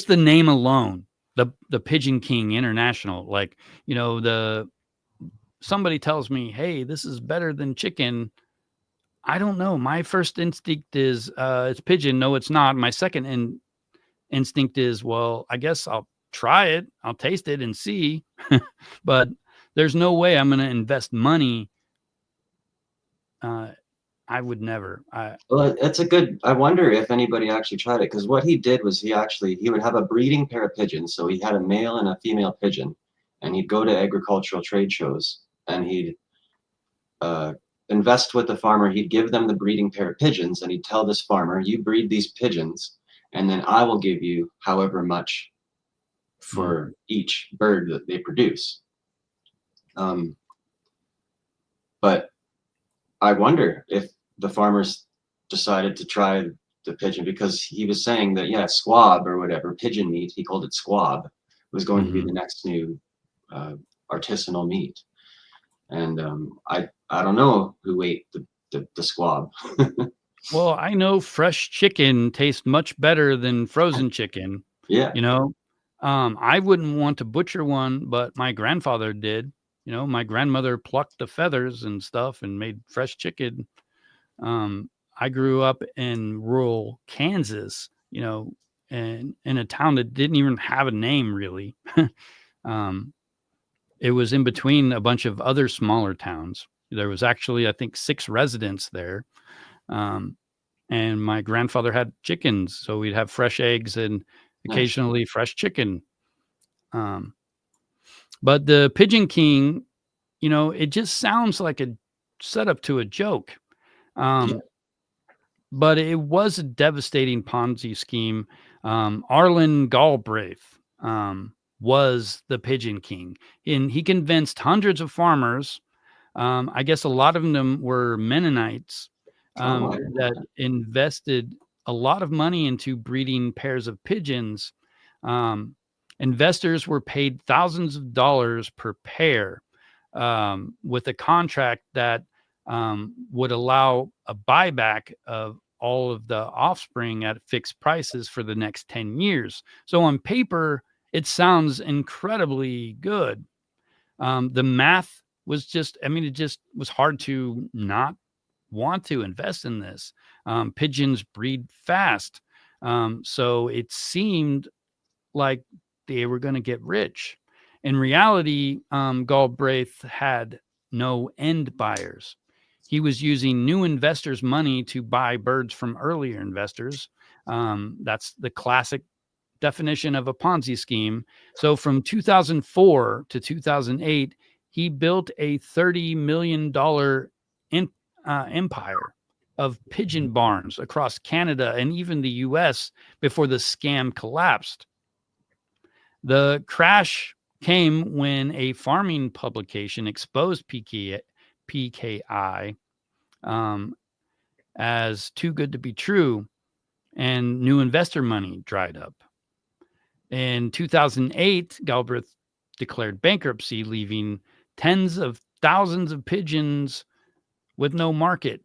the name alone, the Pigeon King International. Like, you know, somebody tells me, hey, this is better than chicken. I don't know. My first instinct is it's pigeon. No, it's not. My second instinct is, well, I guess I'll try it. I'll taste it and see. But there's no way I'm going to invest money. I would never. Well, it's a good. I wonder if anybody actually tried it, because what he did was he would have a breeding pair of pigeons. So he had a male and a female pigeon, and he'd go to agricultural trade shows, and he'd invest with the farmer. He'd give them the breeding pair of pigeons, and he'd tell this farmer, "You breed these pigeons, and then I will give you however much for each bird that they produce." But I wonder if the farmers decided to try the pigeon, because he was saying that, yeah, squab or whatever, pigeon meat, he called it squab, was going to be the next new artisanal meat. And I don't know who ate the squab. Well, I know fresh chicken tastes much better than frozen chicken. Yeah. You know, I wouldn't want to butcher one, but my grandfather did. You know, my grandmother plucked the feathers and stuff and made fresh chicken. I grew up in rural Kansas, you know, and in a town that didn't even have a name really. It was in between a bunch of other smaller towns. There was actually, I think, 6 residents there. And my grandfather had chickens, so we'd have fresh eggs and occasionally fresh chicken. But the Pigeon King, you know, it just sounds like a setup to a joke. But it was a devastating Ponzi scheme. Arlen Galbraith was the Pigeon King, and he convinced hundreds of farmers. I guess a lot of them were Mennonites that invested a lot of money into breeding pairs of pigeons. Investors were paid thousands of dollars per pair, with a contract that would allow a buyback of all of the offspring at fixed prices for the next 10 years. So on paper, it sounds incredibly good. The math was just, I mean, it just was hard to not want to invest in this. Pigeons breed fast. So it seemed like they were going to get rich. In reality, Galbraith had no end buyers. He was using new investors' money to buy birds from earlier investors. That's the classic definition of a Ponzi scheme. So from 2004 to 2008, he built a $30 million empire of pigeon barns across Canada and even the US before the scam collapsed. The crash came when a farming publication exposed PKI as too good to be true, and new investor money dried up. In 2008, Galbraith declared bankruptcy, leaving tens of thousands of pigeons with no market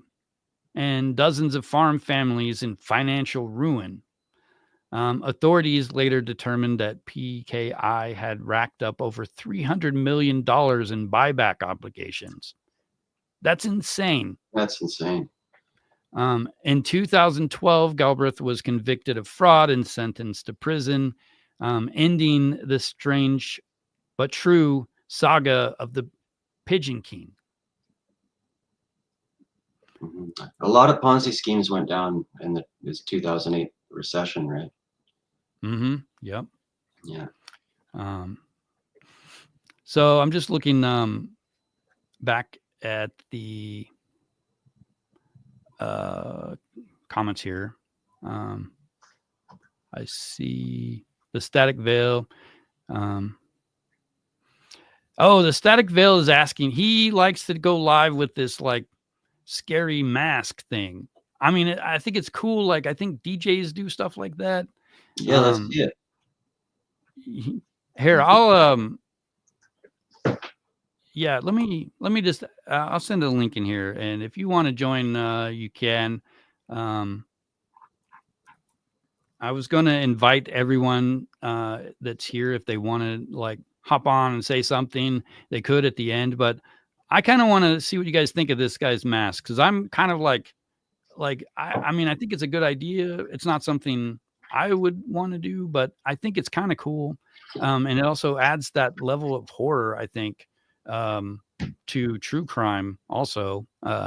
and dozens of farm families in financial ruin. Authorities later determined that PKI had racked up over $300 million in buyback obligations. That's insane. That's insane. In 2012, Galbraith was convicted of fraud and sentenced to prison, ending the strange but true saga of the Pigeon King. A lot of Ponzi schemes went down in this 2008 recession, right? Yep. Yeah. So I'm just looking back at the comments here. I see the Static Veil. The Static Veil is asking. He likes to go live with this like scary mask thing. I mean, I think it's cool. Like, I think DJs do stuff like that. Yeah, let's see it. Here, I'll yeah, let me just I'll send a link in here, and if you want to join, you can. I was going to invite everyone that's here, if they want to like hop on and say something, they could at the end, but I kind of want to see what you guys think of this guy's mask, because I'm kind of like I mean, I think it's a good idea. It's not something I would want to do, but I think it's kind of cool. And it also adds that level of horror, I think, to true crime also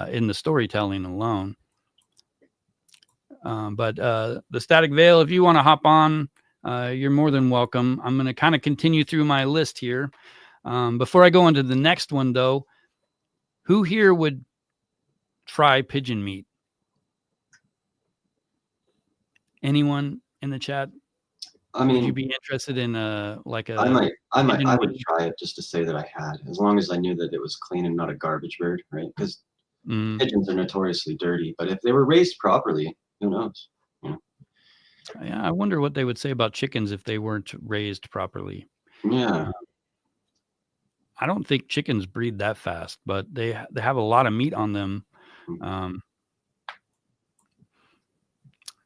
in the storytelling alone. But the Static Veil, if you want to hop on, you're more than welcome. I'm going to kind of continue through my list here. Before I go into the next one, though, who here would try pigeon meat? Anyone in the chat? I mean, would you be interested in I would try it just to say that I had, as long as I knew that it was clean and not a garbage bird, right? Because pigeons are notoriously dirty, but if they were raised properly, who knows? Yeah, I wonder what they would say about chickens if they weren't raised properly. Yeah. I don't think chickens breed that fast, but they have a lot of meat on them.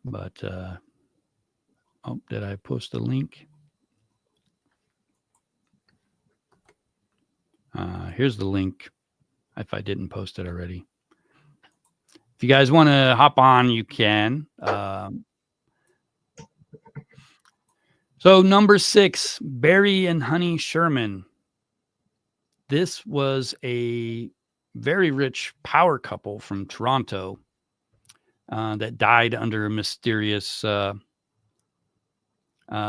But oh, did I post a link? Here's the link. If I didn't post it already, if you guys want to hop on, you can. So number 6, Barry and Honey Sherman. This was a very rich power couple from Toronto that died under mysterious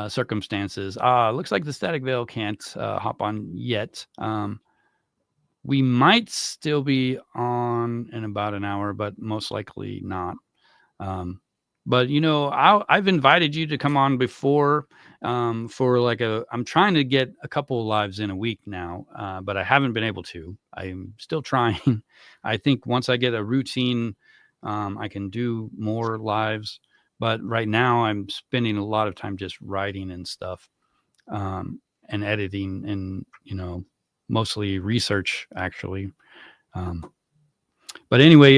circumstances. Looks like the Static Veil can't hop on yet. We might still be on in about an hour, but most likely not. But I've invited you to come on before for I'm trying to get a couple of lives in a week now, but I haven't been able to. I'm still trying. I think once I get a routine, I can do more lives. But right now I'm spending a lot of time just writing and stuff, and editing and, mostly research actually. But anyway,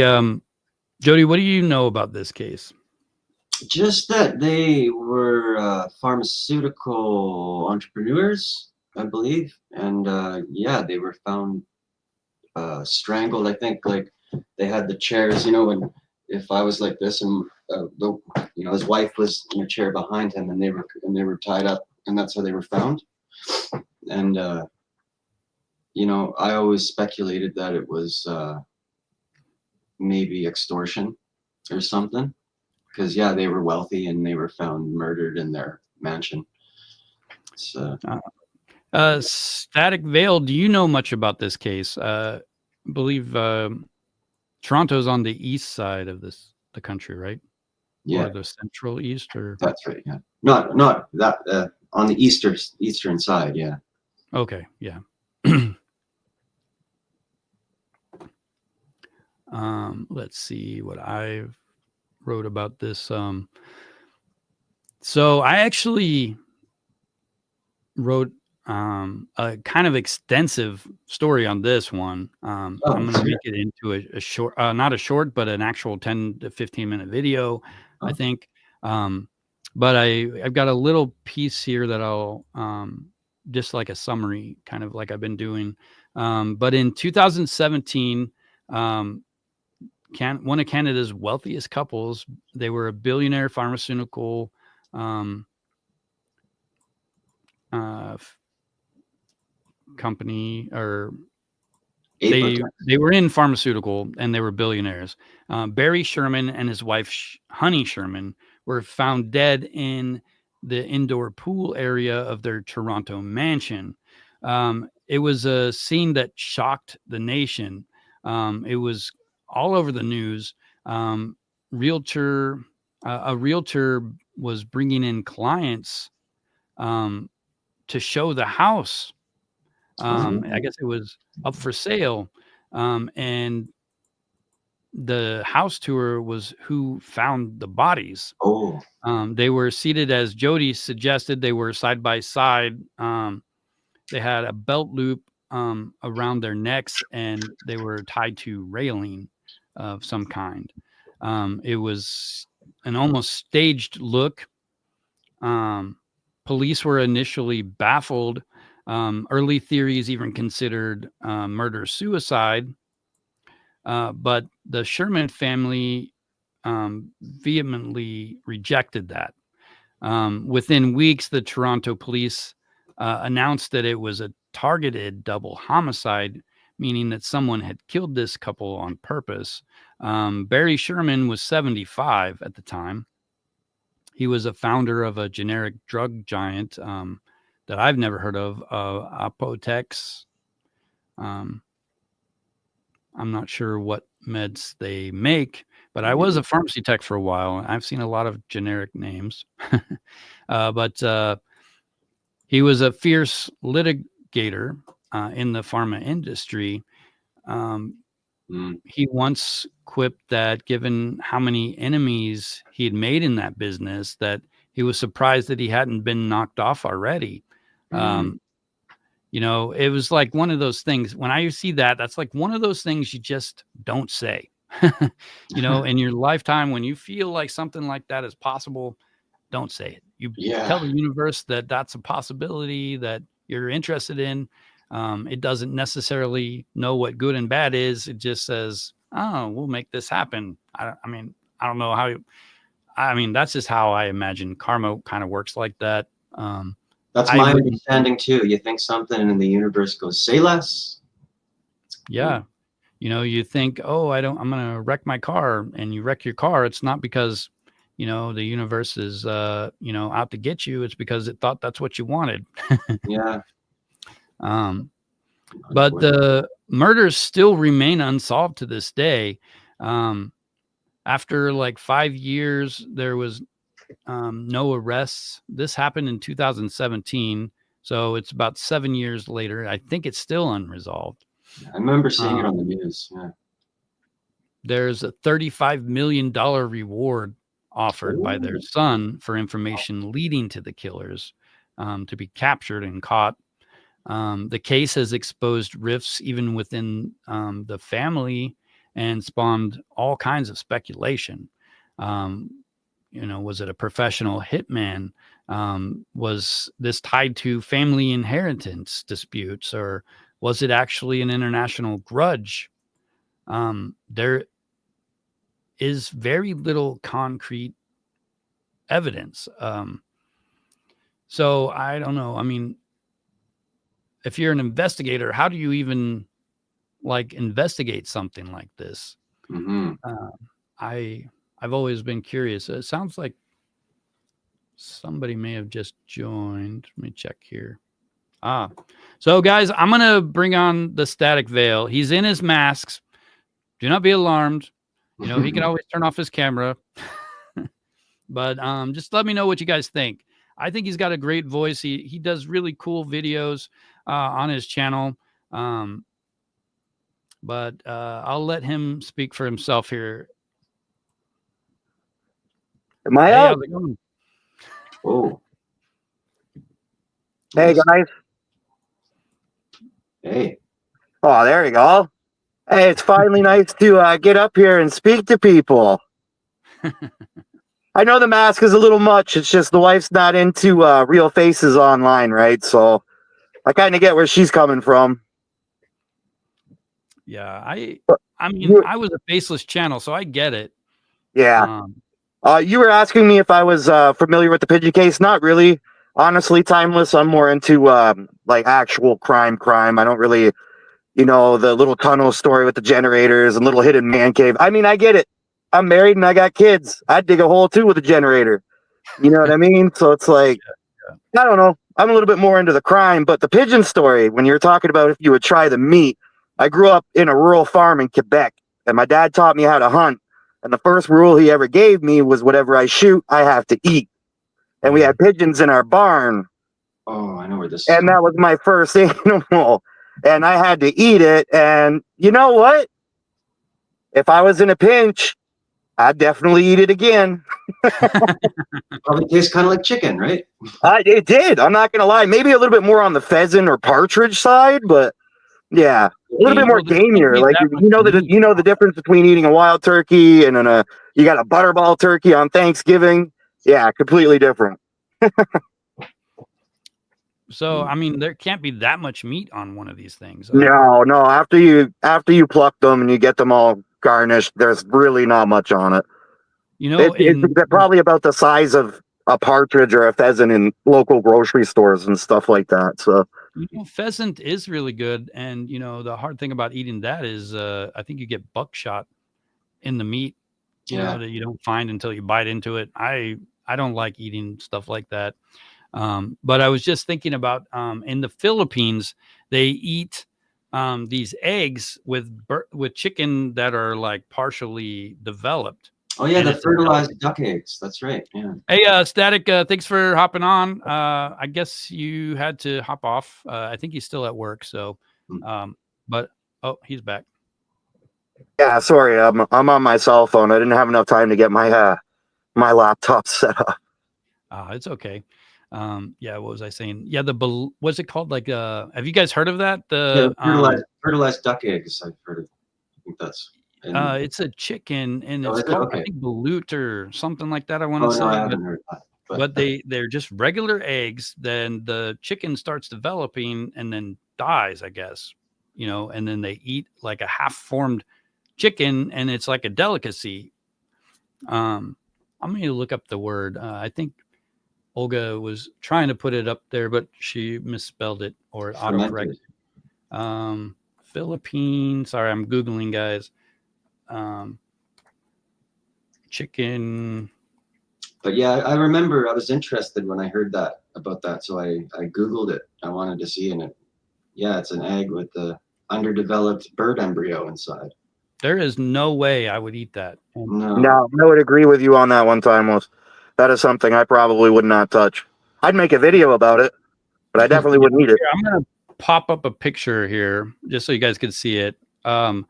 Jody, what do you know about this case? Just that they were pharmaceutical entrepreneurs, I believe. And yeah, they were found strangled. I think they had the chairs, if I was like this and his wife was in a chair behind him and they were tied up, and that's how they were found. And I always speculated that it was maybe extortion or something, because yeah, they were wealthy and they were found murdered in their mansion. So Static Veil, do you know much about this case? I believe Toronto's on the east side of the country, right? Yeah, or the central east, or that's right. Yeah, not that on the eastern side. Yeah. Okay, yeah. Let's see what I've wrote about this. So I actually wrote a kind of extensive story on this one. I'm going to make it into a short, not a short, but an actual 10 to 15 minute video, I think. But I've got a little piece here that I'll just like a summary, kind of like I've been doing. But in 2017, one of Canada's wealthiest couples, they were a billionaire pharmaceutical company, or they were in pharmaceutical and they were billionaires. Barry Sherman and his wife Honey Sherman were found dead in the indoor pool area of their Toronto mansion. It was a scene that shocked the nation. It was all over the news. A realtor was bringing in clients to show the house. I guess it was up for sale. And the house tour was who found the bodies. They were seated, as Jody suggested, they were side by side. They had a belt loop around their necks, and they were tied to railing of some kind. It was an almost staged look. Police were initially baffled. Early theories even considered murder-suicide, but the Sherman family vehemently rejected that. Within weeks, the Toronto police announced that it was a targeted double homicide, meaning that someone had killed this couple on purpose. Barry Sherman was 75 at the time. He was a founder of a generic drug giant that I've never heard of, Apotex. I'm not sure what meds they make, but I was a pharmacy tech for a while. I've seen a lot of generic names. But he was a fierce litigator in the pharma industry. He once quipped that given how many enemies he had made in that business, that he was surprised that he hadn't been knocked off already. You know, it was like one of those things when I see that, that's like one of those things you just don't say, you know, in your lifetime, when you feel like something like that is possible, don't say it. You tell the universe that that's a possibility that you're interested in. It doesn't necessarily know what good and bad is. It just says, oh, we'll make this happen. I mean, I don't know how, that's just how I imagine karma kind of works like that. That's my understanding too. You think something and the universe goes, say less. Yeah. You know, you think, oh, I'm going to wreck my car, and you wreck your car. It's not because, you know, the universe is, you know, out to get you. It's because it thought that's what you wanted. Yeah. But the murders still remain unsolved to this day. After like 5 years, there was no arrests. This happened in 2017. So it's about 7 years later. I think it's still unresolved. I remember seeing it on the news. Yeah. There's a $35 million reward offered by their son for information leading to the killers to be captured and caught. The case has exposed rifts even within the family and spawned all kinds of speculation. You know, was it a professional hitman? Was this tied to family inheritance disputes, or was it actually an international grudge? There is very little concrete evidence. So I don't know. I mean, if you're an investigator, how do you even like investigate something like this? I've always been curious. It sounds like somebody may have just joined. Let me check here. So guys, I'm going to bring on the static veil. He's in his masks. Do not be alarmed. You know, he can always turn off his camera. But just let me know what you guys think. I think he's got a great voice. He does really cool videos on his channel. But I'll let him speak for himself here. Am I Hey, out? how's it going? Oh. Hey, guys. Hey. Oh, there you go. Hey, it's finally nice to get up here and speak to people. I know the mask is a little much. It's just the wife's not into real faces online, right? So I kind of get where she's coming from. Yeah, I mean, I was a faceless channel, so I get it. Yeah. You were asking me if I was familiar with the Pigeon case. Not really. Honestly, Timeless, I'm more into like actual crime. I don't really, you know, the little tunnel story with the generators and little hidden man cave. I mean, I get it. I'm married and I got kids. I'd dig a hole too with a generator. You know what I mean? So it's like, I don't know. I'm a little bit more into the crime, but the pigeon story, when you're talking about if you would try the meat, I grew up in a rural farm in Quebec, and my dad taught me how to hunt. And the first rule he ever gave me was whatever I shoot, I have to eat. And we had pigeons in our barn. Oh, I know where this is. And that was my first animal. And I had to eat it. And you know what? If I was in a pinch, I'd definitely eat it again. Probably tastes kind of like chicken, right? It did. I'm not going to lie. Maybe a little bit more on the pheasant or partridge side, but yeah, a little bit more gamier. Like you know the difference between eating a wild turkey and you got a butterball turkey on Thanksgiving. Yeah, completely different. So I mean, there can't be that much meat on one of these things. No. After you pluck them and you get them all garnished, there's really not much on it. You know, It's probably about the size of a partridge or a pheasant in local grocery stores and stuff like that. So Pheasant is really good, and the hard thing about eating that is I think you get buckshot in the meat, that you don't find until you bite into it. I don't like eating stuff like that. But I was just thinking about in the Philippines, they eat these eggs with chicken that are like partially developed. Oh yeah, the fertilized duck eggs. That's right. Yeah. Hey, Static, thanks for hopping on. I guess you had to hop off. I think he's still at work. So, but he's back. Yeah, sorry, I'm on my cell phone. I didn't have enough time to get my my laptop set up. It's okay. Yeah, what was I saying? Yeah, what's it called? Like, have you guys heard of that? Fertilized duck eggs. I've heard of. I think that's. It's a chicken, and it's called I think balut or something like that. I want to say. No, I haven't heard that. But they're just regular eggs. Then the chicken starts developing and then dies, I guess. And then they eat like a half-formed chicken, and it's like a delicacy. I'm going to look up the word. I think Olga was trying to put it up there, but she misspelled it or autocorrected. Philippines. Sorry, I'm Googling, guys. Chicken. But yeah, I remember I was interested when I heard about that. So I Googled it. I wanted to see in it. Yeah, it's an egg with the underdeveloped bird embryo inside. There is no way I would eat that. No, I would agree with you on that one, Timeless. That is something I probably would not touch. I'd make a video about it, but I definitely wouldn't eat it. I'm going to pop up a picture here just so you guys can see it. When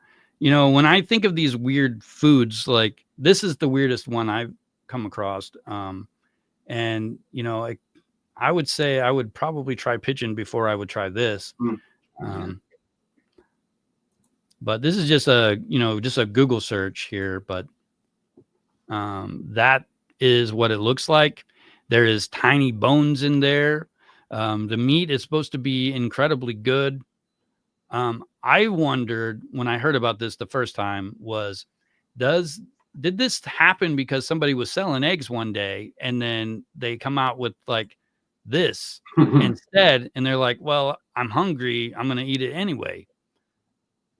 I think of these weird foods, like this is the weirdest one I've come across. And I would say I would probably try pigeon before I would try this. But this is just a Google search here, but that is what it looks like. There is tiny bones in there. The meat is supposed to be incredibly good. I wondered when I heard about this the first time did this happen because somebody was selling eggs one day and then they come out with like this instead, and they're like, well, I'm hungry, I'm going to eat it anyway.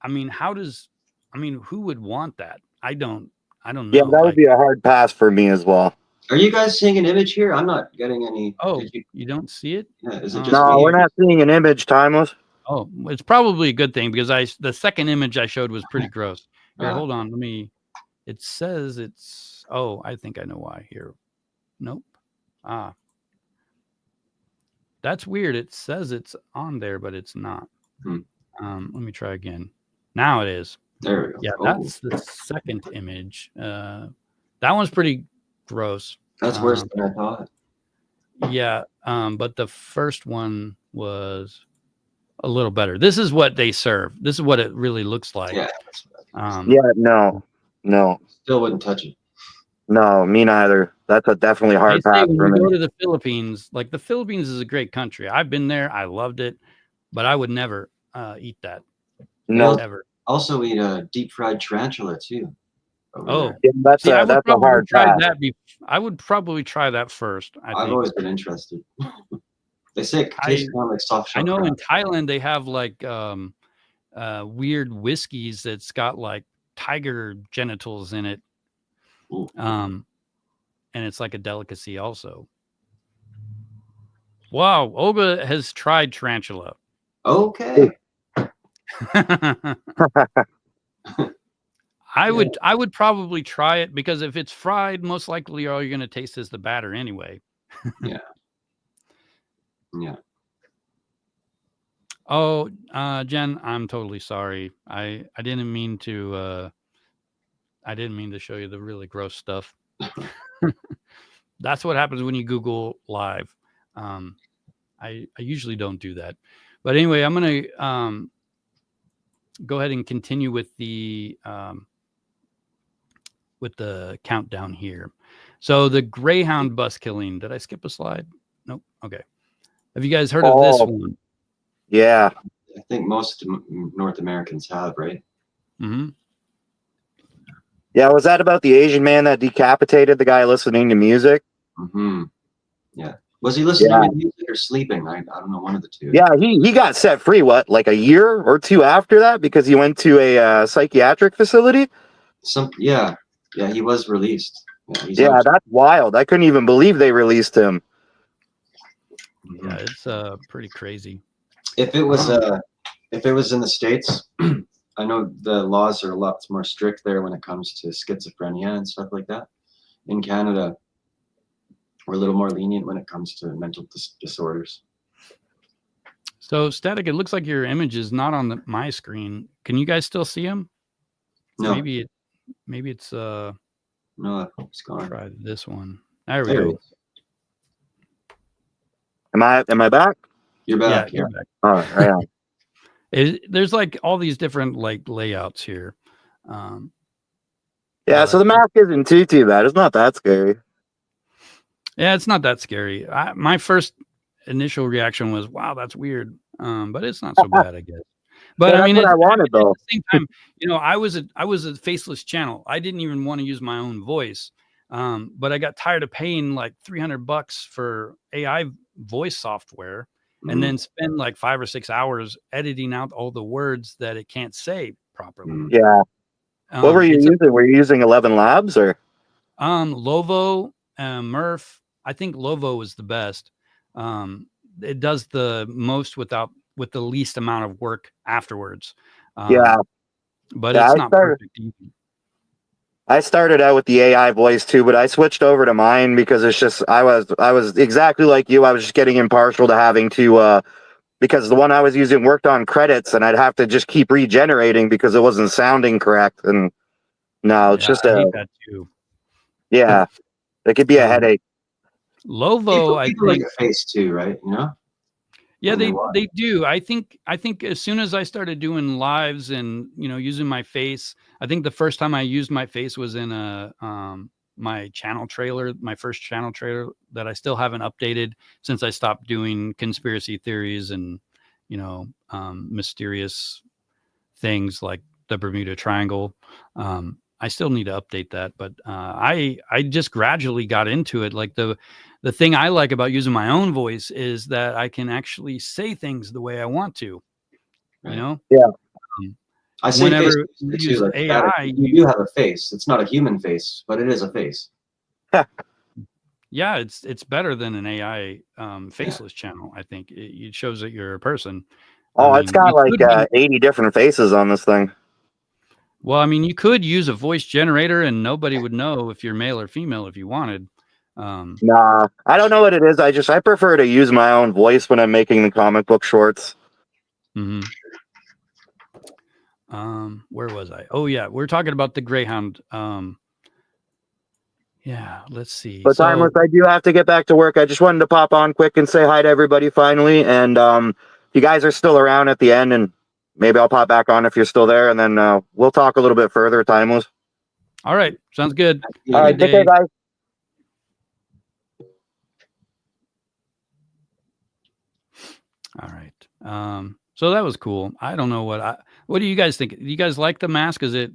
I mean, who would want that? I don't know. Yeah, that would be a hard pass for me as well. Are you guys seeing an image here? I'm not getting any. Oh, you don't see it? Yeah, is it just no, we're not seeing an image, Timeless. Oh, it's probably a good thing because the second image I showed was pretty gross. Here, hold on. It says it's. Oh, I think I know why here. Nope. That's weird. It says it's on there, but it's not. Let me try again. Now it is. There we go. Yeah, that's the second image. That one's pretty gross. That's worse than I thought. Yeah, but the first one was a little better. This is what they serve. This is what it really looks like. Yeah. No. Still wouldn't touch it. No, me neither. That's a definitely hard pass for me. Go to the Philippines. Like the Philippines is a great country. I've been there. I loved it, but I would never eat that. No, never. Also eat a deep fried tarantula too. Oh, yeah, that's a hard pass. I would probably try that first. I've always been interested. They say it tastes kind of like soft shell. I know crab. in Thailand they have like weird whiskeys that's got like tiger genitals in it. And it's like a delicacy also. Wow, Olga has tried tarantula. Okay. I would probably try it because if it's fried, most likely all you're going to taste is the batter anyway. Yeah. Oh, Jen, I'm totally sorry. I didn't mean to show you the really gross stuff. That's what happens when you Google live. I usually don't do that. But anyway, I'm going to go ahead and continue with the countdown here. So the Greyhound bus killing. Did I skip a slide? Nope. Okay. Have you guys heard of this one? Yeah. I think most North Americans have, right? Mm-hmm. Yeah, was that about the Asian man that decapitated the guy listening to music? Mm-hmm. Yeah. Was he listening to music or sleeping? I don't know, one of the two. Yeah, he got set free, what, like a year or two after that, because he went to a psychiatric facility? Yeah, he was released. Yeah, that's wild. I couldn't even believe they released him. Yeah, it's pretty crazy. If it was in the States, I know the laws are a lot more strict there when it comes to schizophrenia and stuff like that. In Canada, we're a little more lenient when it comes to mental disorders. So, Static, it looks like your image is not on my screen. Can you guys still see him? No. Maybe it's no, it's gone. Try this one. There we go. Am I back? You're back. Yeah, you're back. All right. There's like all these different like layouts here. Yeah, so the mask isn't too bad. It's not that scary. Yeah, it's not that scary. My first initial reaction was, "Wow, that's weird," but it's not so bad, I guess. But I mean, what I wanted though. At the same time, I was a faceless channel. I didn't even want to use my own voice, but I got tired of paying like $300 for AI voice software, and then spend like 5 or 6 hours editing out all the words that it can't say properly. Yeah. What were you using? Were you using 11 Labs or? Lovo, Murph. I think Lovo was the best. It does the most with the least amount of work afterwards. But it's not perfect either. I started out with the AI voice too, but I switched over to mine because it's just I was exactly like you. I was just getting impartial to having to because the one I was using worked on credits, and I'd have to just keep regenerating because it wasn't sounding correct. And no, it's just I hate that too. Yeah, it could be a headache. Lovo, I think, like a face too, right? Yeah, they do. I think as soon as I started doing lives and using my face, I think the first time I used my face was in my channel trailer, my first channel trailer that I still haven't updated since I stopped doing conspiracy theories and mysterious things like the Bermuda Triangle. I still need to update that, but I just gradually got into it. Like the thing I like about using my own voice is that I can actually say things the way I want to, Yeah. I say whenever you use like AI, you do have a face. It's not a human face, but it is a face. Yeah, it's better than an AI faceless channel. I think it shows that you're a person. Oh, it's got like 80 different faces on this thing. Well, I mean, you could use a voice generator and nobody would know if you're male or female if you wanted. Nah, I don't know what it is. I prefer to use my own voice when I'm making the comic book shorts. Mm-hmm. Where was I? Oh yeah, we're talking about the Greyhound. Yeah, let's see. But Timeless, I do have to get back to work. I just wanted to pop on quick and say hi to everybody finally. And you guys are still around at the end, and maybe I'll pop back on if you're still there, and then we'll talk a little bit further, Timeless. All right, sounds good. All right, take care, guys. All right. So that was cool. I don't know what do you guys think? Do you guys like the mask? Is it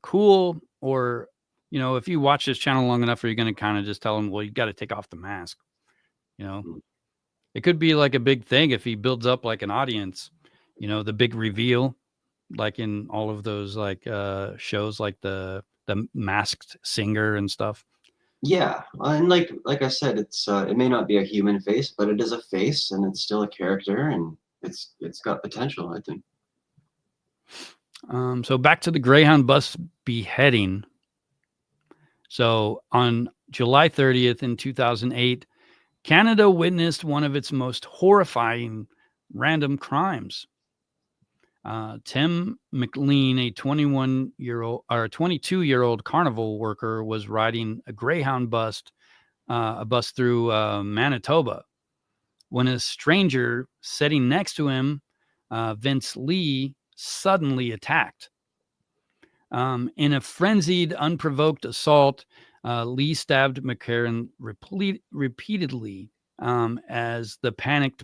cool, or if you watch this channel long enough, are you going to kind of just tell him, well, you got to take off the mask? It could be like a big thing if he builds up like an audience, the big reveal, like in all of those like shows, like the Masked Singer and stuff. Yeah, and like I said, it's it may not be a human face, but it is a face, and it's still a character, and it's got potential, I think. So back to the Greyhound bus beheading. So on July 30th in 2008, Canada witnessed one of its most horrifying random crimes. Tim McLean, a 22-year-old carnival worker, was riding a Greyhound bus through Manitoba when a stranger sitting next to him, Vince Lee, suddenly attacked. In a frenzied, unprovoked assault, Lee stabbed McCarran repeatedly as the panicked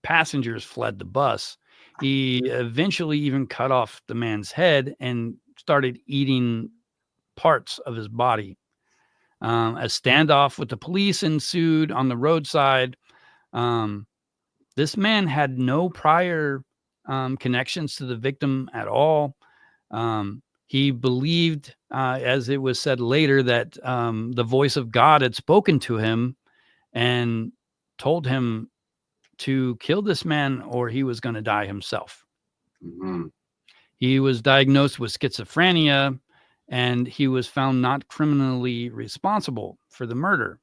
passengers fled the bus. He eventually even cut off the man's head and started eating parts of his body. A standoff with the police ensued on the roadside. This man had no prior connections to the victim at all. He believed, as it was said later, that the voice of God had spoken to him and told him to kill this man or he was going to die himself. Mm-hmm. He was diagnosed with schizophrenia and he was found not criminally responsible for the murder.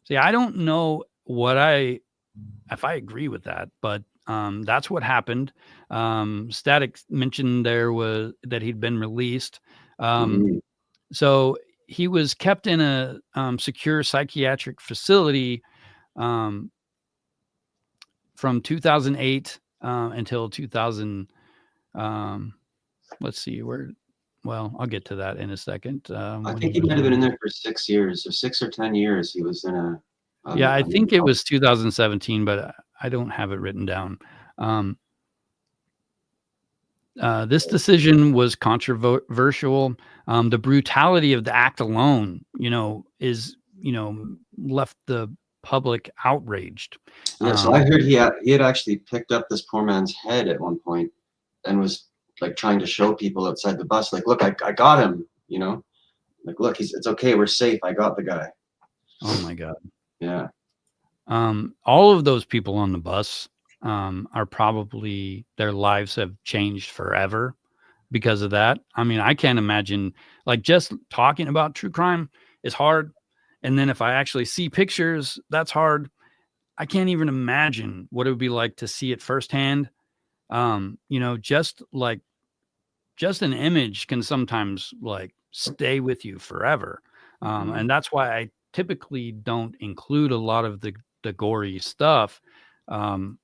See, I don't know if I agree with that, but that's what happened. Static mentioned that he'd been released. So he was kept in a secure psychiatric facility from 2008 until 2000. Let's see where. Well, I'll get to that in a second. I think he might have been in there for 6 years, or 6 or 10 years. He was in a. Yeah, I think it was 2017, but I don't have it written down. This decision was controversial. The brutality of the act alone, left the public outraged. Yeah, so I heard he had actually picked up this poor man's head at one point and was like trying to show people outside the bus, like, look, I got him, like, look, it's okay, we're safe, I got the guy. Oh my God. Yeah. All of those people on the bus are probably, their lives have changed forever because of that. I mean, I can't imagine, like, just talking about true crime is hard. And then if I actually see pictures, that's hard. I can't even imagine what it would be like to see it firsthand. Just an image can sometimes like stay with you forever. And that's why I typically don't include a lot of the gory stuff. Oh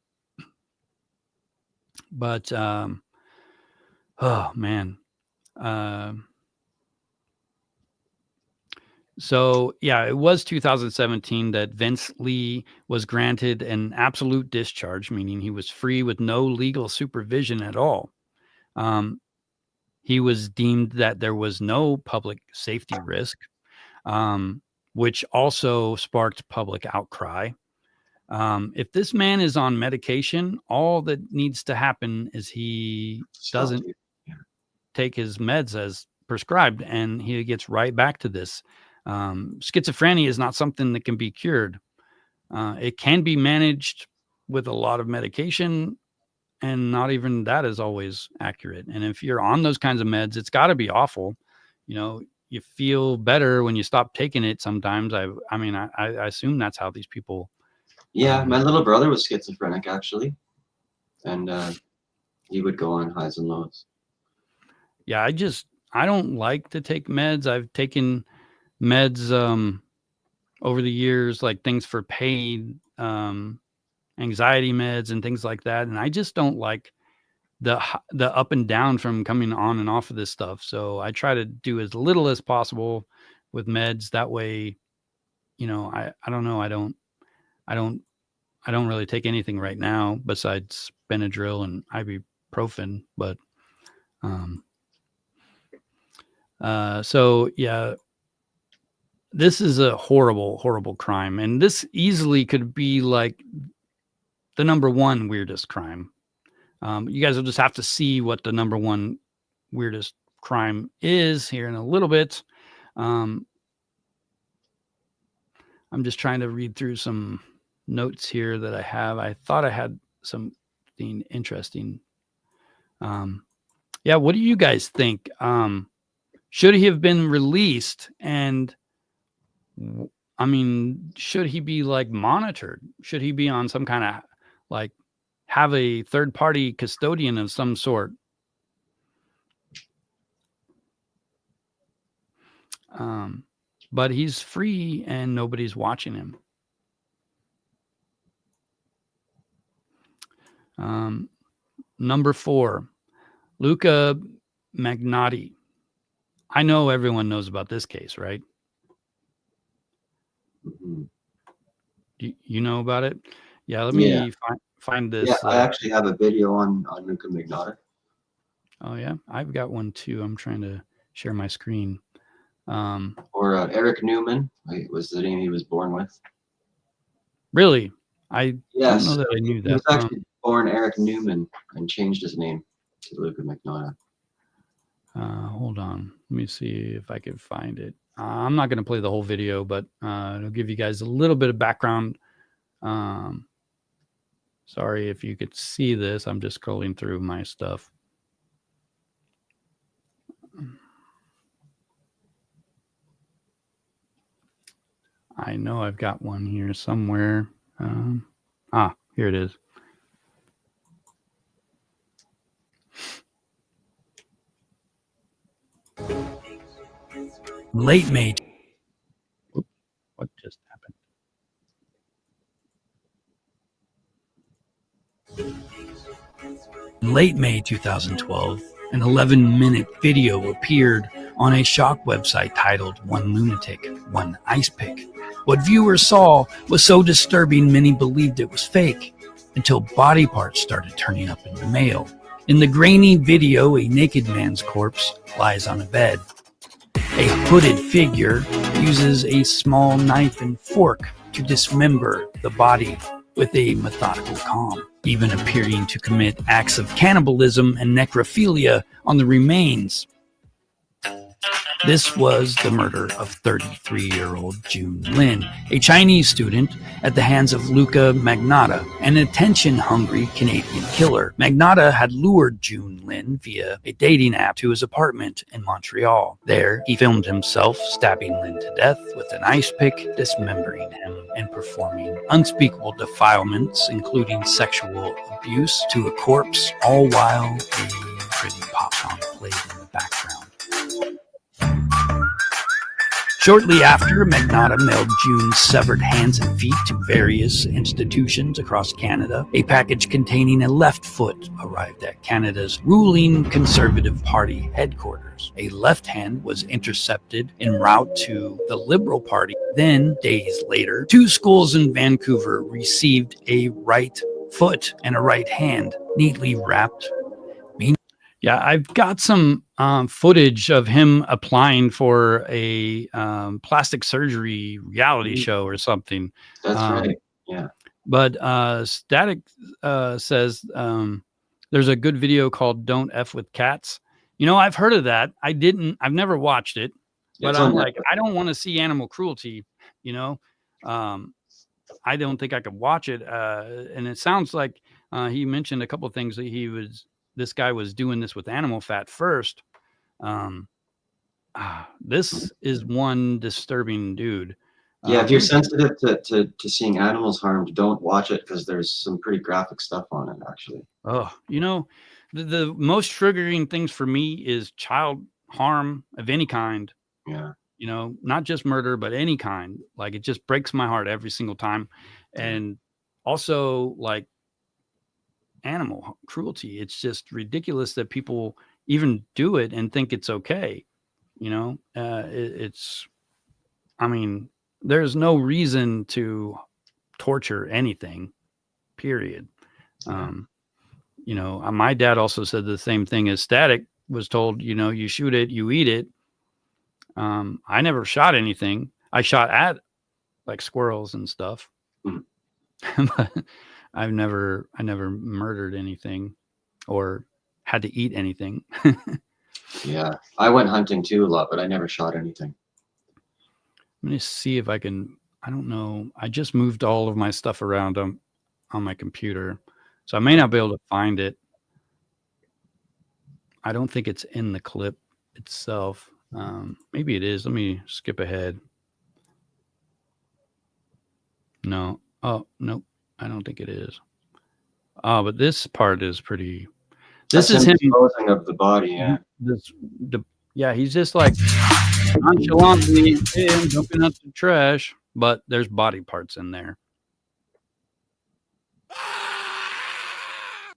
man. So yeah, it was 2017 that Vince Lee was granted an absolute discharge, meaning he was free with no legal supervision at all. He was deemed that there was no public safety risk, which also sparked public outcry. If this man is on medication, all that needs to happen is he doesn't take his meds as prescribed, and he gets right back to this. Schizophrenia is not something that can be cured. It can be managed with a lot of medication, and not even that is always accurate. And if you're on those kinds of meds, it's got to be awful. You feel better when you stop taking it sometimes. I assume that's how these people. Yeah, my little brother was schizophrenic, actually. And he would go on highs and lows. Yeah, I don't like to take meds. I've taken meds over the years, like things for pain, anxiety meds and things like that. And I just don't like the up and down from coming on and off of this stuff. So I try to do as little as possible with meds. That way, I don't know. I don't really take anything right now besides Benadryl and ibuprofen, but, so yeah, this is a horrible, horrible crime. And this easily could be like the number one weirdest crime. You guys will just have to see what the number one weirdest crime is here in a little bit. I'm just trying to read through some notes here that I have. I thought I had something interesting. Yeah, what do you guys think? Should he have been released? And I mean, should he be like monitored? Should he be on some kind of like have a third party custodian of some sort? But he's free and nobody's watching him. Number 4, Luka Magnotta. I know everyone knows about this case, right? Mm-hmm. You know about it? Yeah, let me find this. Yeah, I actually have a video on Luka Magnotta. Oh yeah, I've got one too. I'm trying to share my screen. Or Eric Newman was the name he was born with. Really? I Yes, don't know that I knew that. He was actually born Eric Newman and changed his name to Luka Magnotta. Hold on. Let me see if I can find it. I'm not going to play the whole video, but it'll give you guys a little bit of background. Sorry if you could see this. I'm just scrolling through my stuff. I know I've got one here somewhere. Here it is. Late May. What just happened? Late May 2012, an 11-minute video appeared on a shock website titled One Lunatic, One Ice Pick. What viewers saw was so disturbing many believed it was fake, until body parts started turning up in the mail. In the grainy video, a naked man's corpse lies on a bed. A hooded figure uses a small knife and fork to dismember the body with a methodical calm, even appearing to commit acts of cannibalism and necrophilia on the remains. This was the murder of 33-year-old June Lin, a Chinese student, at the hands of Luka Magnotta, an attention-hungry Canadian killer. Magnotta had lured June Lin via a dating app to his apartment in Montreal. There, he filmed himself stabbing Lin to death with an ice pick, dismembering him, and performing unspeakable defilements, including sexual abuse to a corpse, all while a pretty pop song played in the background. Shortly after, Magnotta mailed June's severed hands and feet to various institutions across Canada. A package containing a left foot arrived at Canada's ruling Conservative Party headquarters. A left hand was intercepted en route to the Liberal Party. Then, days later, 2 schools in Vancouver received a right foot and a right hand, neatly wrapped. Yeah, I've got some footage of him applying for a plastic surgery reality show or something. That's right. Yeah. But Static says there's a good video called "Don't F with Cats." You know, I've heard of that. I've never watched it, but I'm like, I don't want to see animal cruelty. You know, I don't think I could watch it. And it sounds like he mentioned a couple of things that this guy was doing this with animal fat first. This is one disturbing dude. Yeah, if you're sensitive to seeing animals harmed, don't watch it because there's some pretty graphic stuff on it, actually. Oh, you know, the most triggering things for me is child harm of any kind. Yeah. You know, not just murder, but any kind. Like, it just breaks my heart every single time. And also, like, animal cruelty. It's just ridiculous that people even do it and think it's okay. You know, I mean, there's no reason to torture anything, period. You know, my dad also said the same thing as Static was told, you know, you shoot it, you eat it. I never shot anything. I shot at like squirrels and stuff. But I never murdered anything or had to eat anything. Yeah, I went hunting too a lot, but I never shot anything. Let me see if I can. I don't know. I just moved all of my stuff around on my computer, so I may not be able to find it. I don't think it's in the clip itself. Maybe it is. Let me skip ahead. No. Oh, nope. I don't think it is. Oh, but this part is pretty. This is him disposing of the body. Yeah. Yeah, he's just like nonchalantly jumping out the trash, but there's body parts in there.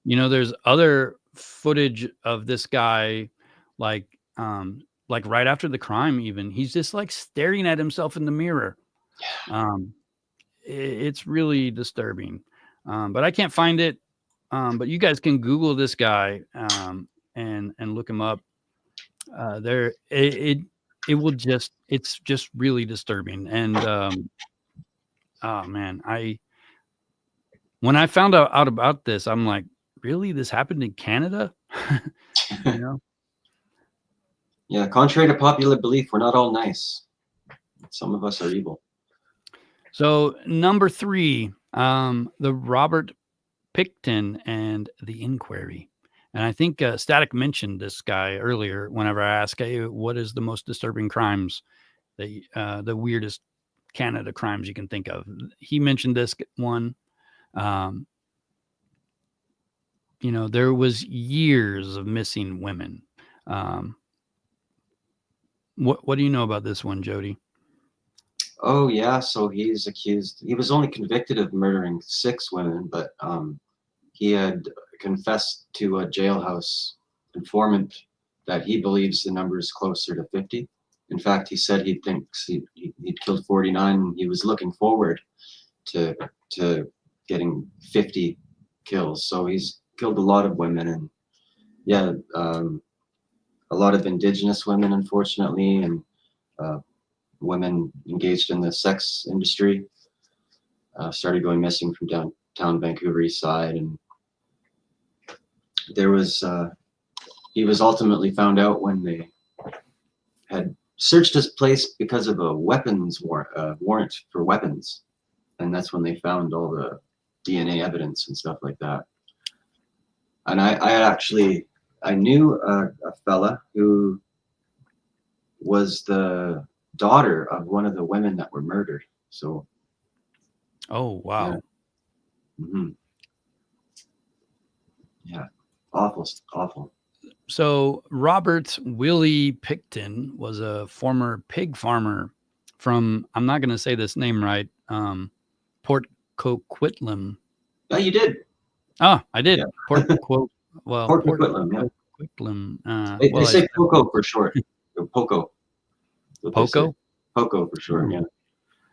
You know, there's other footage of this guy, like right after the crime. Even he's just like staring at himself in the mirror. It's really disturbing, but I can't find it. But you guys can Google this guy and look him up. it's just really disturbing. And oh man, when I found out about this, I'm like, really, this happened in Canada? You know? Yeah, contrary to popular belief, we're not all nice. Some of us are evil. So number 3, the Robert Pickton and the Inquiry. And I think Static mentioned this guy earlier whenever I asked, hey, what is the most disturbing crimes, the weirdest Canada crimes you can think of? He mentioned this one. There was years of missing women. What do you know about this one, Jody? Oh yeah, so he was only convicted of murdering 6 women, but he had confessed to a jailhouse informant that he believes the number is closer to 50. In fact, he said he thinks he'd killed 49. And he was looking forward to getting 50 kills. So he's killed a lot of women, and yeah, a lot of Indigenous women, unfortunately, and women engaged in the sex industry started going missing from downtown Vancouver East Side, and there was he was ultimately found out when they had searched his place because of a weapons warrant for weapons, and that's when they found all the DNA evidence and stuff like that. And I knew a fella who was the daughter of one of the women that were murdered. So, oh wow, yeah, yeah, awful. So Robert Willie Pickton was a former pig farmer from, I'm not going to say this name right, Port Coquitlam. Oh, you did. Oh, I did. Yeah. Port Coquitlam. Yeah. Coquitlam. They say Poco for short. Poco. Poco? Poco for short. Yeah.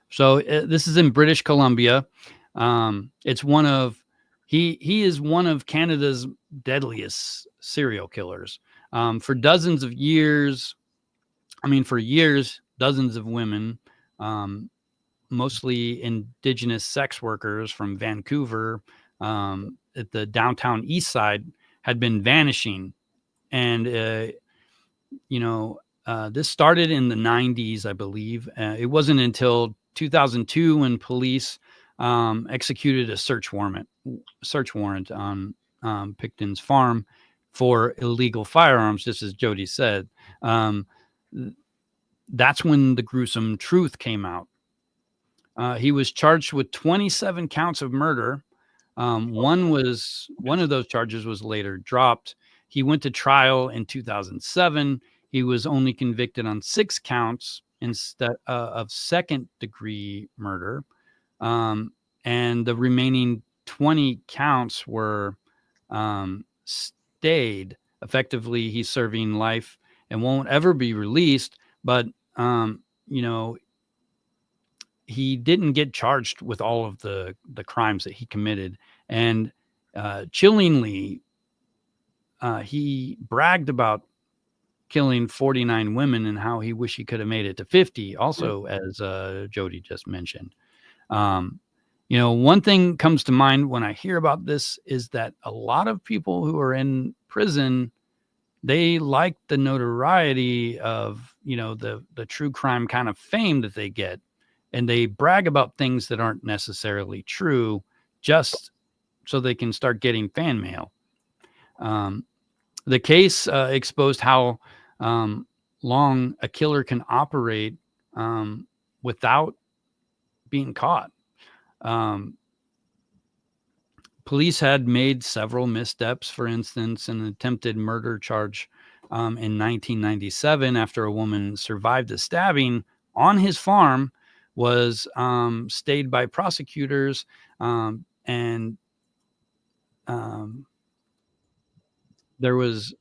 So this is in British Columbia. It's one of he is one of Canada's deadliest serial killers. For dozens of years, dozens of women, mostly Indigenous sex workers from Vancouver, at the downtown East Side, had been vanishing. And, this started in the 90s, I believe. It wasn't until 2002 when police executed a search warrant on Pickton's farm for illegal firearms, just as Jody said. That's when the gruesome truth came out. He was charged with 27 counts of murder. One of those charges was later dropped. He went to trial in 2007. He was only convicted on 6 counts instead of second-degree murder, and the remaining 20 counts were stayed. Effectively, he's serving life and won't ever be released. But he didn't get charged with all of the crimes that he committed. And chillingly, he bragged about killing 49 women and how he wished he could have made it to 50, also, as Jody just mentioned. One thing comes to mind when I hear about this is that a lot of people who are in prison, they like the notoriety of, the true crime kind of fame that they get. And they brag about things that aren't necessarily true just so they can start getting fan mail. The case exposed how long a killer can operate without being caught. Police had made several missteps. For instance, an attempted murder charge in 1997 after a woman survived a stabbing on his farm was stayed by prosecutors, and there was,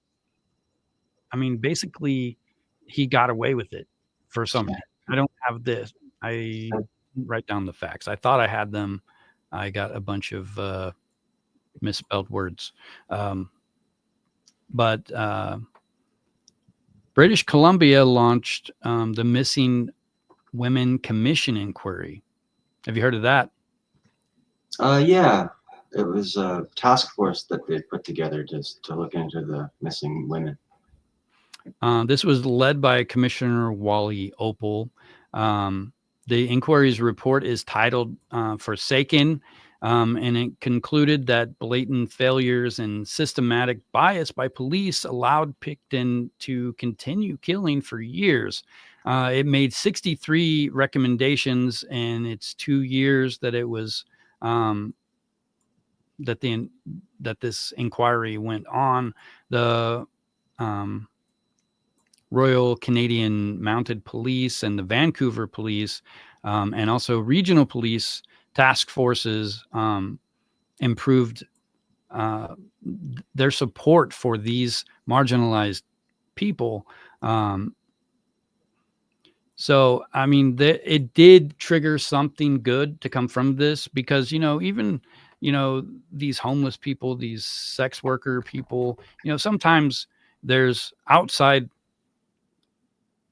basically he got away with it for some. I don't have this. I write down the facts. I thought I had them. I got a bunch of misspelled words. But British Columbia launched the Missing Women Commission inquiry. Have you heard of that? Yeah, it was a task force that they put together just to look into the missing women. This was led by Commissioner Wally Opal. The inquiry's report is titled Forsaken, and it concluded that blatant failures and systematic bias by police allowed Pickton to continue killing for years. It made 63 recommendations, and it's 2 years that it was that this inquiry went on. The Royal Canadian Mounted Police and the Vancouver Police, and also regional police task forces improved their support for these marginalized people. So, I mean, it did trigger something good to come from this, because, even, these homeless people, these sex worker people, sometimes there's outside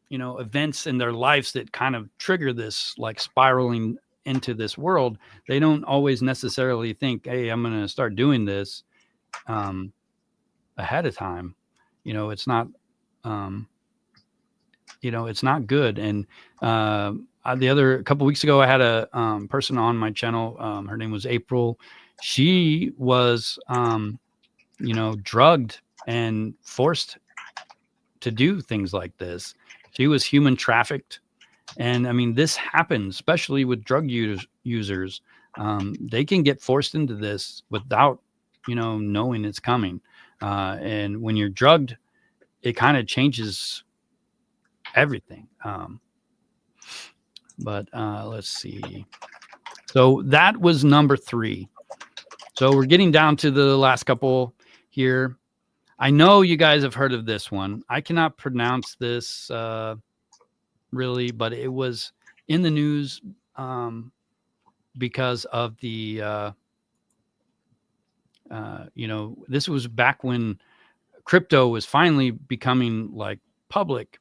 events in their lives that kind of trigger this, like spiraling into this world. They don't always necessarily think, hey, I'm going to start doing this ahead of time. It's not, it's not good. And a couple weeks ago, I had a person on my channel. Her name was April. She was, drugged and forced to do things like this. She was human trafficked. And I mean, this happens, especially with drug users. They can get forced into this without, knowing it's coming. And when you're drugged, it kind of changes everything. But let's see. So that was number 3. So we're getting down to the last couple here. I know you guys have heard of this one. I cannot pronounce this really, but it was in the news because of the, this was back when crypto was finally becoming like public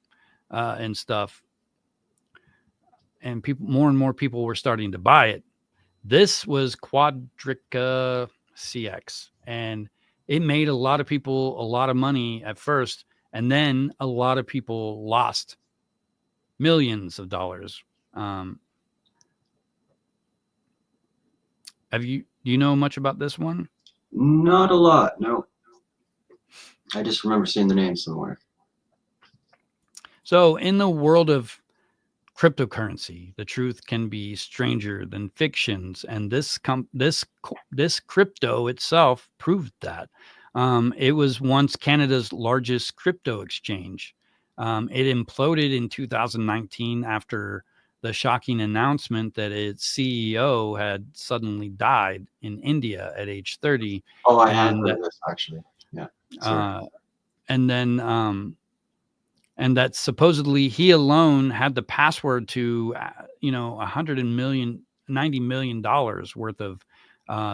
and stuff. And more and more people were starting to buy it. This was QuadrigaCX, and it made a lot of people a lot of money at first, and then a lot of people lost millions of dollars. Do you know much about this one? Not a lot, no. I just remember seeing the name somewhere. So in the world of cryptocurrency, the truth can be stranger than fictions, and this crypto itself proved that. It was once Canada's largest crypto exchange. It imploded in 2019 after the shocking announcement that its CEO had suddenly died in India at age 30. Oh, I had heard this, actually. Yeah. And that supposedly he alone had the password to, $90 million worth of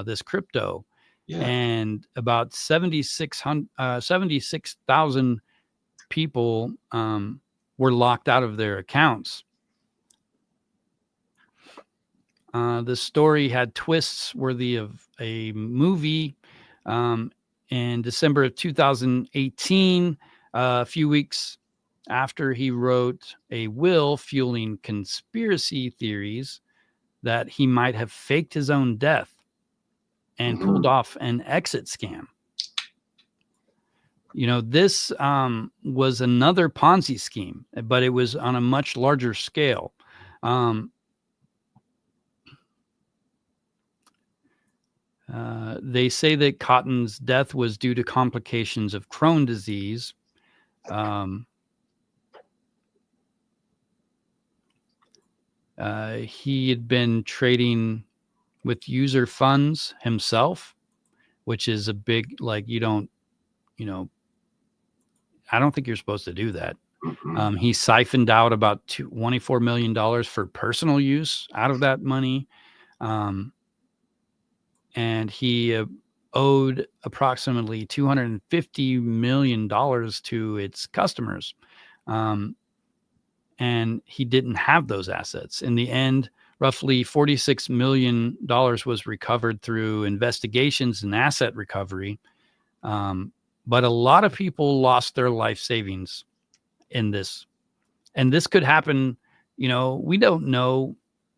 this crypto. Yeah. And about 76,000 people were locked out of their accounts. The story had twists worthy of a movie. In December of 2018, a few weeks after he wrote a will fueling conspiracy theories that he might have faked his own death and pulled off an exit scam. This was another Ponzi scheme, but it was on a much larger scale. They say that Cotton's death was due to complications of Crohn's disease. He had been trading with user funds himself, which is a big, like, I don't think you're supposed to do that. He siphoned out about $24 million for personal use out of that money. And he owed approximately $250 million to its customers. And he didn't have those assets. In the end, roughly $46 million was recovered through investigations and asset recovery. But a lot of people lost their life savings in this. And this could happen, we don't know,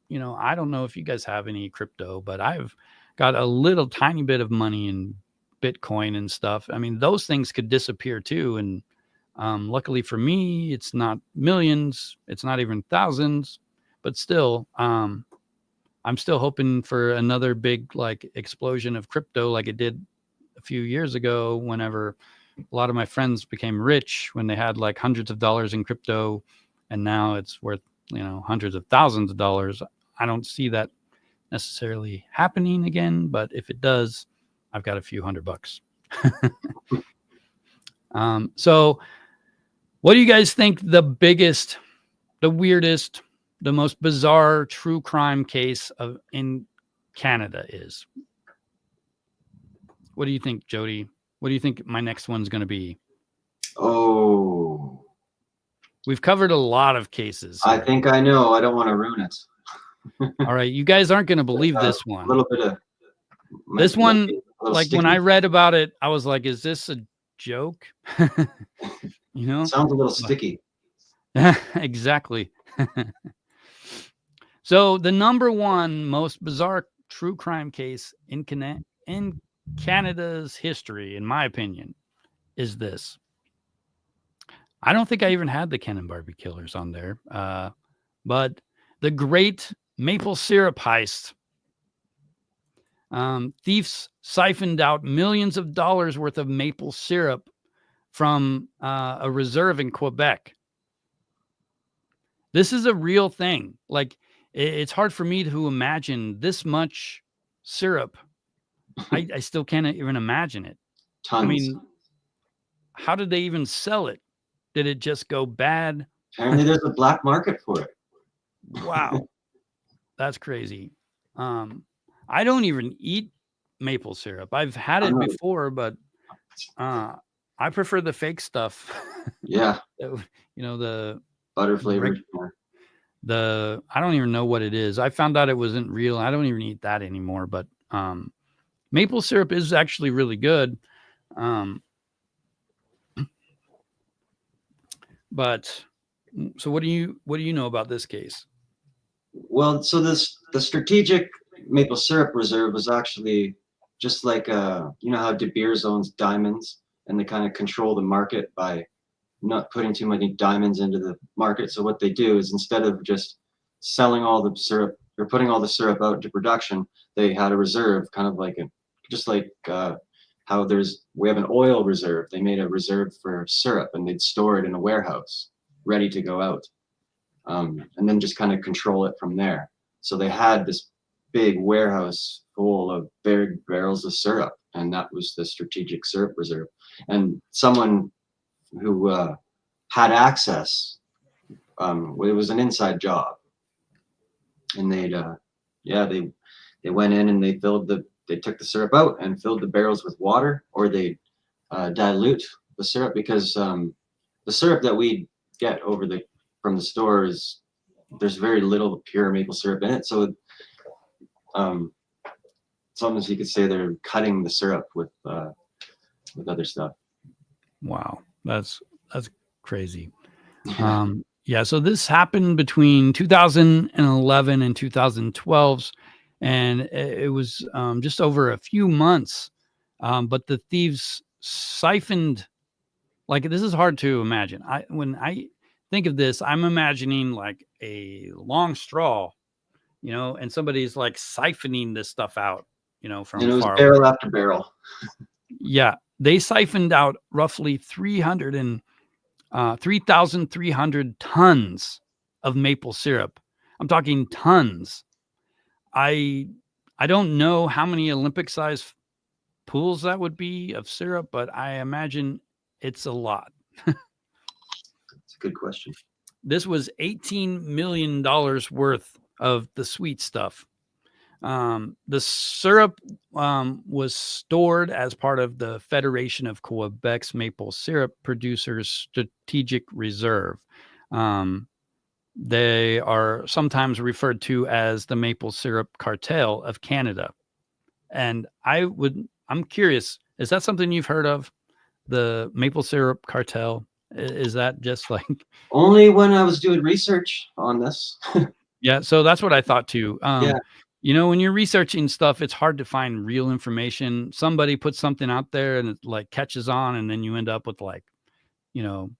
I don't know if you guys have any crypto, but I've got a little tiny bit of money in Bitcoin and stuff. I mean, those things could disappear too. And luckily for me, it's not millions, it's not even thousands, but still, I'm still hoping for another big like explosion of crypto like it did a few years ago, whenever a lot of my friends became rich when they had like hundreds of dollars in crypto, and now it's worth, hundreds of thousands of dollars. I don't see that necessarily happening again, but if it does, I've got a few $100. So what do you guys think the biggest, the weirdest, the most bizarre true crime case in Canada is? What do you think, Jody? What do you think my next one's going to be? Oh, we've covered a lot of cases here. I think I know. I don't want to ruin it. All right, you guys aren't going to believe this one. A little bit of this one, like sticky. When I read about it, I was like, "Is this a joke?" Sounds a little sticky. Exactly. So the number one most bizarre true crime case in Canada's history, in my opinion, is this. I don't think I even had the Ken and Barbie killers on there, but the Great Maple Syrup Heist. Thieves siphoned out millions of dollars worth of maple syrup from a reserve in Quebec. This is a real thing. Like, it's hard for me to imagine this much syrup. I still can't even imagine it. Tons. I mean, how did they even sell it? Did it just go bad? Apparently there's a black market for it. Wow. That's crazy. I don't even eat maple syrup. I've had it before, but I prefer the fake stuff. Yeah. The butter flavored. I don't even know what it is. I found out it wasn't real. I don't even eat that anymore, but maple syrup is actually really good. But so what do you know about this case? Well, so the strategic maple syrup reserve was actually just like how De Beers owns diamonds, and they kind of control the market by not putting too many diamonds into the market. So what they do is, instead of just selling all the syrup or putting all the syrup out into production, they had a reserve, kind of like how we have an oil reserve. They made a reserve for syrup, and they'd store it in a warehouse ready to go out, and then just kind of control it from there. So they had this big warehouse full of big barrels of syrup, and that was the strategic syrup reserve. And someone who had access, it was an inside job, and they went in and they took the syrup out and filled the barrels with water, or they dilute the syrup, because the syrup that we get from the store there's very little pure maple syrup in it. So it's almost, you could say, they're cutting the syrup with other stuff. Wow, that's crazy. Yeah, so this happened between 2011 and 2012, and it was just over a few months. But the thieves siphoned, like, this is hard to imagine. When I think of this, I'm imagining like a long straw, and somebody's like siphoning this stuff out, from and it was far barrel away. after barrel. Yeah, they siphoned out roughly 3,300 tons of maple syrup. I'm talking tons. I don't know how many Olympic-sized pools that would be of syrup, but I imagine it's a lot. That's a good question. This was $18 million worth of the sweet stuff. The syrup was stored as part of the Federation of Quebec's Maple Syrup Producers Strategic Reserve. They are sometimes referred to as the Maple Syrup Cartel of Canada. And I'm curious, is that something you've heard of? The Maple Syrup Cartel? Is that just like... Only when I was doing research on this. Yeah, so that's what I thought too. Yeah. You know, when you're researching stuff, it's hard to find real information. Somebody puts something out there and it like catches on, and then you end up with like, you know,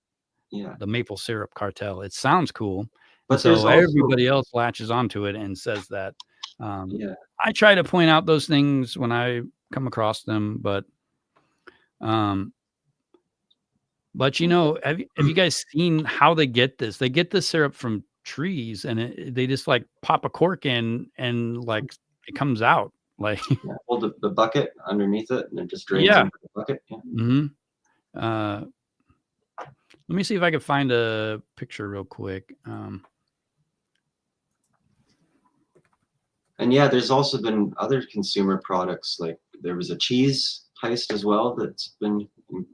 Yeah, the Maple Syrup Cartel. It sounds cool. but So there's also, everybody else latches onto it and says that. yeah, I try to point out those things when I come across them, but you know, have you guys seen how they get this? They get the syrup from trees, and they just like pop a cork in, and like it comes out like... yeah. Hold the bucket underneath it, and it just drains Yeah. into the bucket. Yeah. Mm-hmm. Let me see if I can find a picture real quick. And yeah, there's also been other consumer products, like there was a cheese heist as well that's been in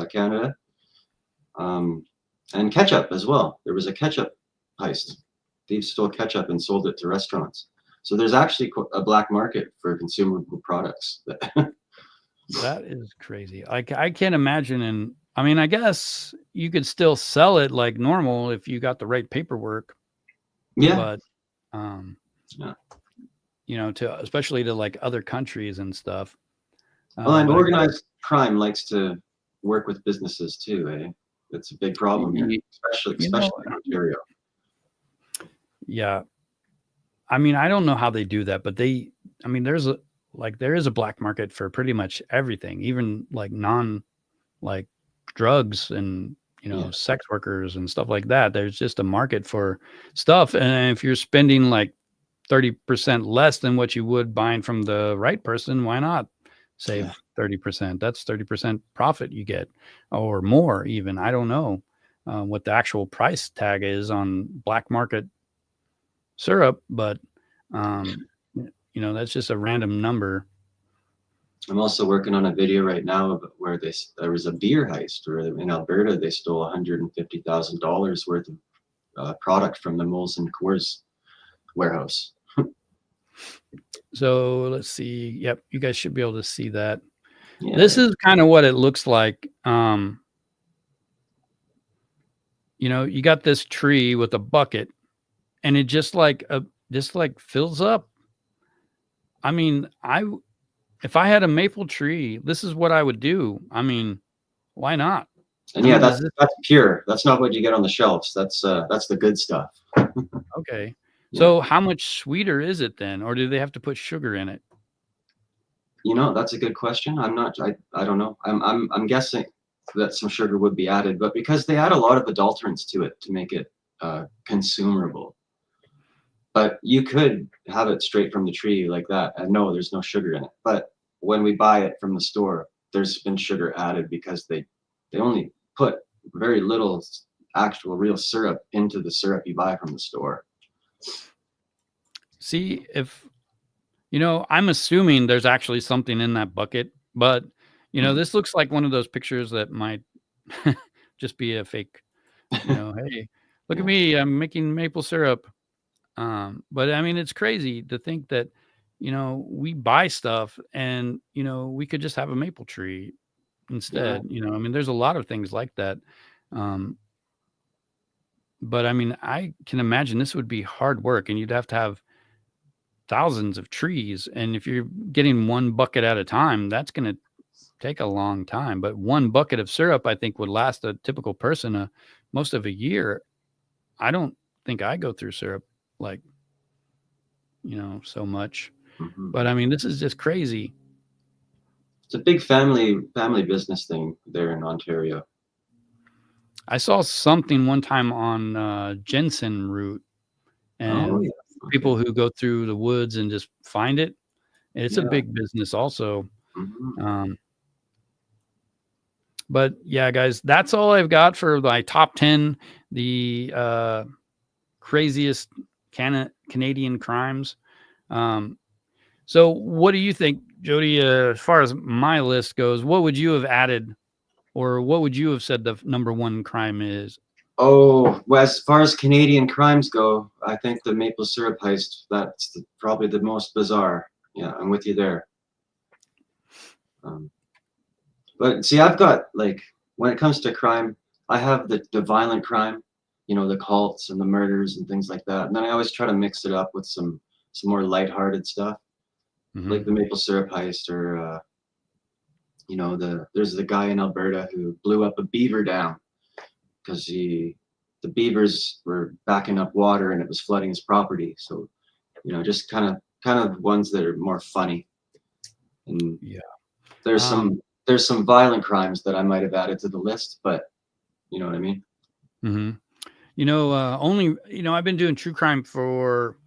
Canada, and ketchup as well. There was a ketchup heist. Thieves stole ketchup and sold it to restaurants. So there's actually a black market for consumable products. That is crazy. I can't imagine. And I mean, I guess you could still sell it like normal if you got the right paperwork. Yeah. But, Yeah. you know, especially to like other countries and stuff. Well, and organized crime likes to work with businesses too, eh? That's a big problem here, especially in Ontario. Yeah. I mean, I don't know how they do that, but there is a black market for pretty much everything, even like like drugs and, you know, sex workers and stuff like that. There's just a market for stuff. And if you're spending like 30% less than what you would buying from the right person, why not save 30%? That's 30% profit you get, or more even. I don't know what the actual price tag is on black market syrup, but you know, that's just a random number. I'm also working on a video right now where there was a beer heist where in Alberta they stole $150,000 worth of product from the Molson Coors warehouse. So let's see. Yep, you guys should be able to see that. Yeah. This is kind of what it looks like. You know, you got this tree with a bucket, and it just like fills up. I mean, if I had a maple tree, this is what I would do. I mean, why not? And yeah, that's pure. That's not what you get on the shelves. That's the good stuff. Okay. Yeah. So how much sweeter is it then? Or do they have to put sugar in it? You know, that's a good question. I don't know. I'm guessing that some sugar would be added, but because they add a lot of adulterants to it to make it consumable. But you could have it straight from the tree like that, and no, there's no sugar in it. But when we buy it from the store, there's been sugar added because they only put very little actual real syrup into the syrup you buy from the store. See, if, you know, I'm assuming there's actually something in that bucket, but, you know, this looks like one of those pictures that might just be a fake, you know, hey, look at me, I'm making maple syrup. But I mean, it's crazy to think that, you know, we buy stuff and, you know, we could just have a maple tree instead. You know, I mean, there's a lot of things like that. But I mean, I can imagine this would be hard work, and you'd have to have thousands of trees. And if you're getting one bucket at a time, that's going to take a long time. But one bucket of syrup, I think, would last a typical person most of a year. I don't think I go through syrup like, you know, so much. But I mean, this is just crazy. It's a big family business thing there in Ontario. I saw something one time on ginseng root, and people who go through the woods and just find it. It's a big business also. But yeah, guys, that's all I've got for my top 10, the craziest Canadian crimes. So what do you think, Jody, as far as my list goes, what would you have added, or what would you have said the number one crime is? Oh, well, as far as Canadian crimes go, I think the maple syrup heist, that's probably the most bizarre. Yeah, I'm with you there. But see, I've got, like, when it comes to crime, I have the violent crime, you know, the cults and the murders and things like that. And then I always try to mix it up with some more lighthearted stuff, like the maple syrup heist, or you know, there's the guy in Alberta who blew up a beaver dam because the beavers were backing up water and it was flooding his property. So, you know, just kind of ones that are more funny. And Yeah, there's some violent crimes that I might have added to the list, but you know what I mean? You know, I've been doing true crime for,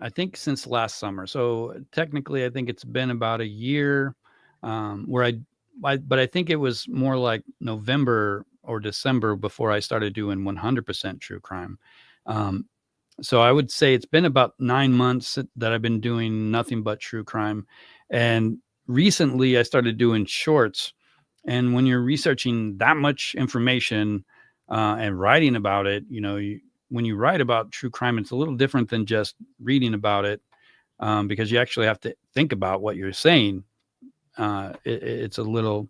I think, since last summer. So technically I think it's been about a year, but I think it was more like November or December before I started doing 100% true crime. So I would say it's been about 9 months that I've been doing nothing but true crime. And recently I started doing shorts. And when you're researching that much information and writing about it, you know, when you write about true crime, it's a little different than just reading about it, because you actually have to think about what you're saying. It's a little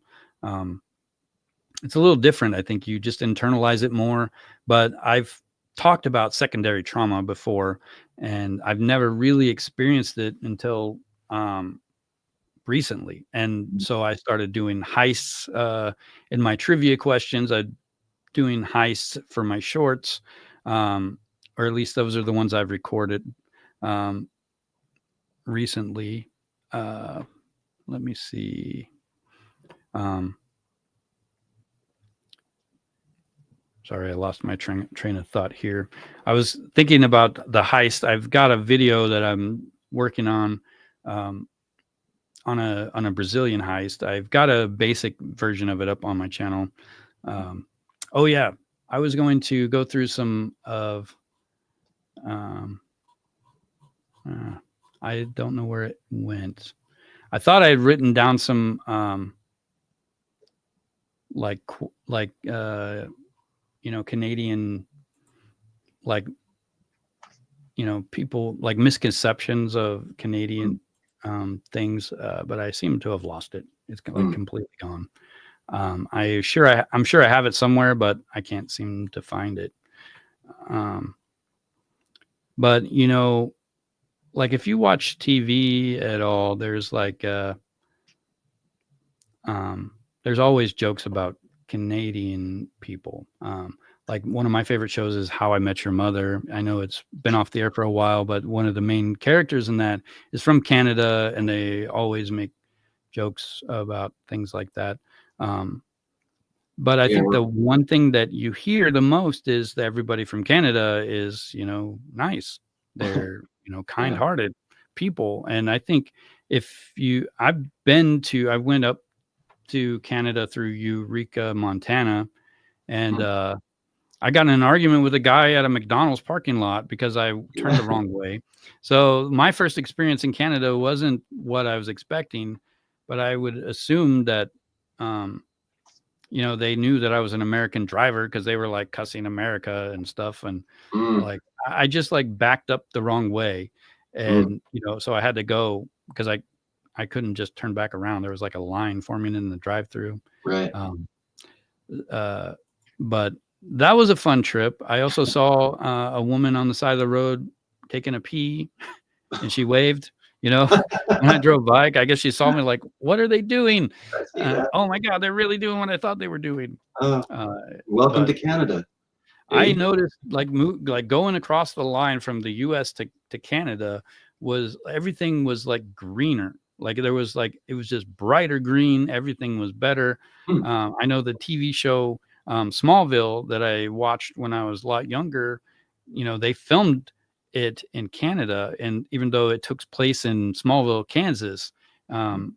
different. I think you just internalize it more. But I've talked about secondary trauma before, and I've never really experienced it until recently. And so I started doing heists in my trivia questions. I'm doing heists for my shorts, or at least those are the ones I've recorded recently. Let me see. Sorry, I lost my train of thought here. I was thinking about the heist. I've got a video that I'm working on a Brazilian heist. I've got a basic version of it up on my channel. Oh yeah, I was going to go through some of. I don't know where it went. I thought I had written down some you know, Canadian, like, you know, people, like, misconceptions of Canadian things, but I seem to have lost it. It's like completely gone. I'm sure I have it somewhere, but I can't seem to find it. But you know, like, if you watch TV at all, there's like there's always jokes about Canadian people. Like, one of my favorite shows is How I Met Your Mother. I know it's been off the air for a while, but one of the main characters in that is from Canada, and they always make jokes about things like that. But I think the one thing that you hear the most is that everybody from Canada is, you know, nice. They're, you know, kind-hearted people. And I think I went up to Canada through Eureka, Montana, and I got in an argument with a guy at a McDonald's parking lot because I turned the wrong way. So my first experience in Canada wasn't what I was expecting, but I would assume that, you know, they knew that I was an American driver because they were like cussing America and stuff. And like, I just like backed up the wrong way. And, you know, so I had to go because I couldn't just turn back around. There was like a line forming in the drive-through. Right. But that was a fun trip. I also saw a woman on the side of the road taking a pee, and she waved, you know, when I drove by. I guess she saw me like, what are they doing? Oh my God, they're really doing what I thought they were doing. Welcome to Canada. I noticed like going across the line from the US to Canada everything was like greener. Like, there was like, it was just brighter green. Everything was better. I know the TV show Smallville that I watched when I was a lot younger, you know, they filmed it in Canada, and even though it took place in Smallville, Kansas, and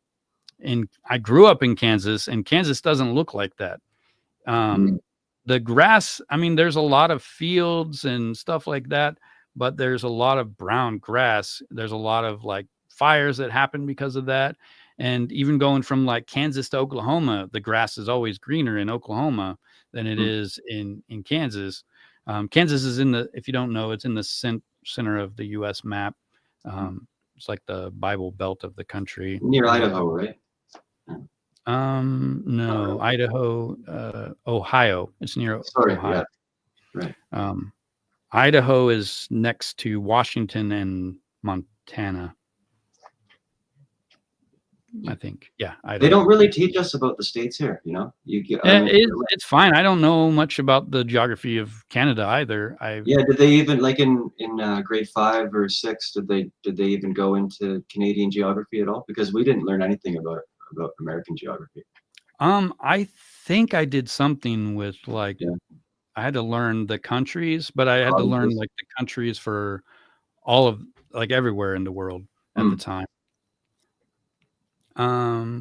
I grew up in Kansas, and Kansas doesn't look like that. The grass, I mean, there's a lot of fields and stuff like that, but there's a lot of brown grass. There's a lot of like fires that happen because of that. And even going from like Kansas to Oklahoma, the grass is always greener in Oklahoma than it is in Kansas. Kansas is if you don't know, it's in the center of the U.S. map. It's like the Bible Belt of the country. Near Idaho, right? No, Idaho, Ohio. It's near Ohio. Yeah. Right. Idaho is next to Washington and Montana. I think. Yeah. Idaho. They don't really teach us about the states here, you know? It's fine. I don't know much about the geography of Canada either. Did they even, like in grade 5 or 6, did they even go into Canadian geography at all? Because we didn't learn anything about American geography. I think I did something with like I had to learn the countries, but I had to learn like the countries for all of like everywhere in the world at the time.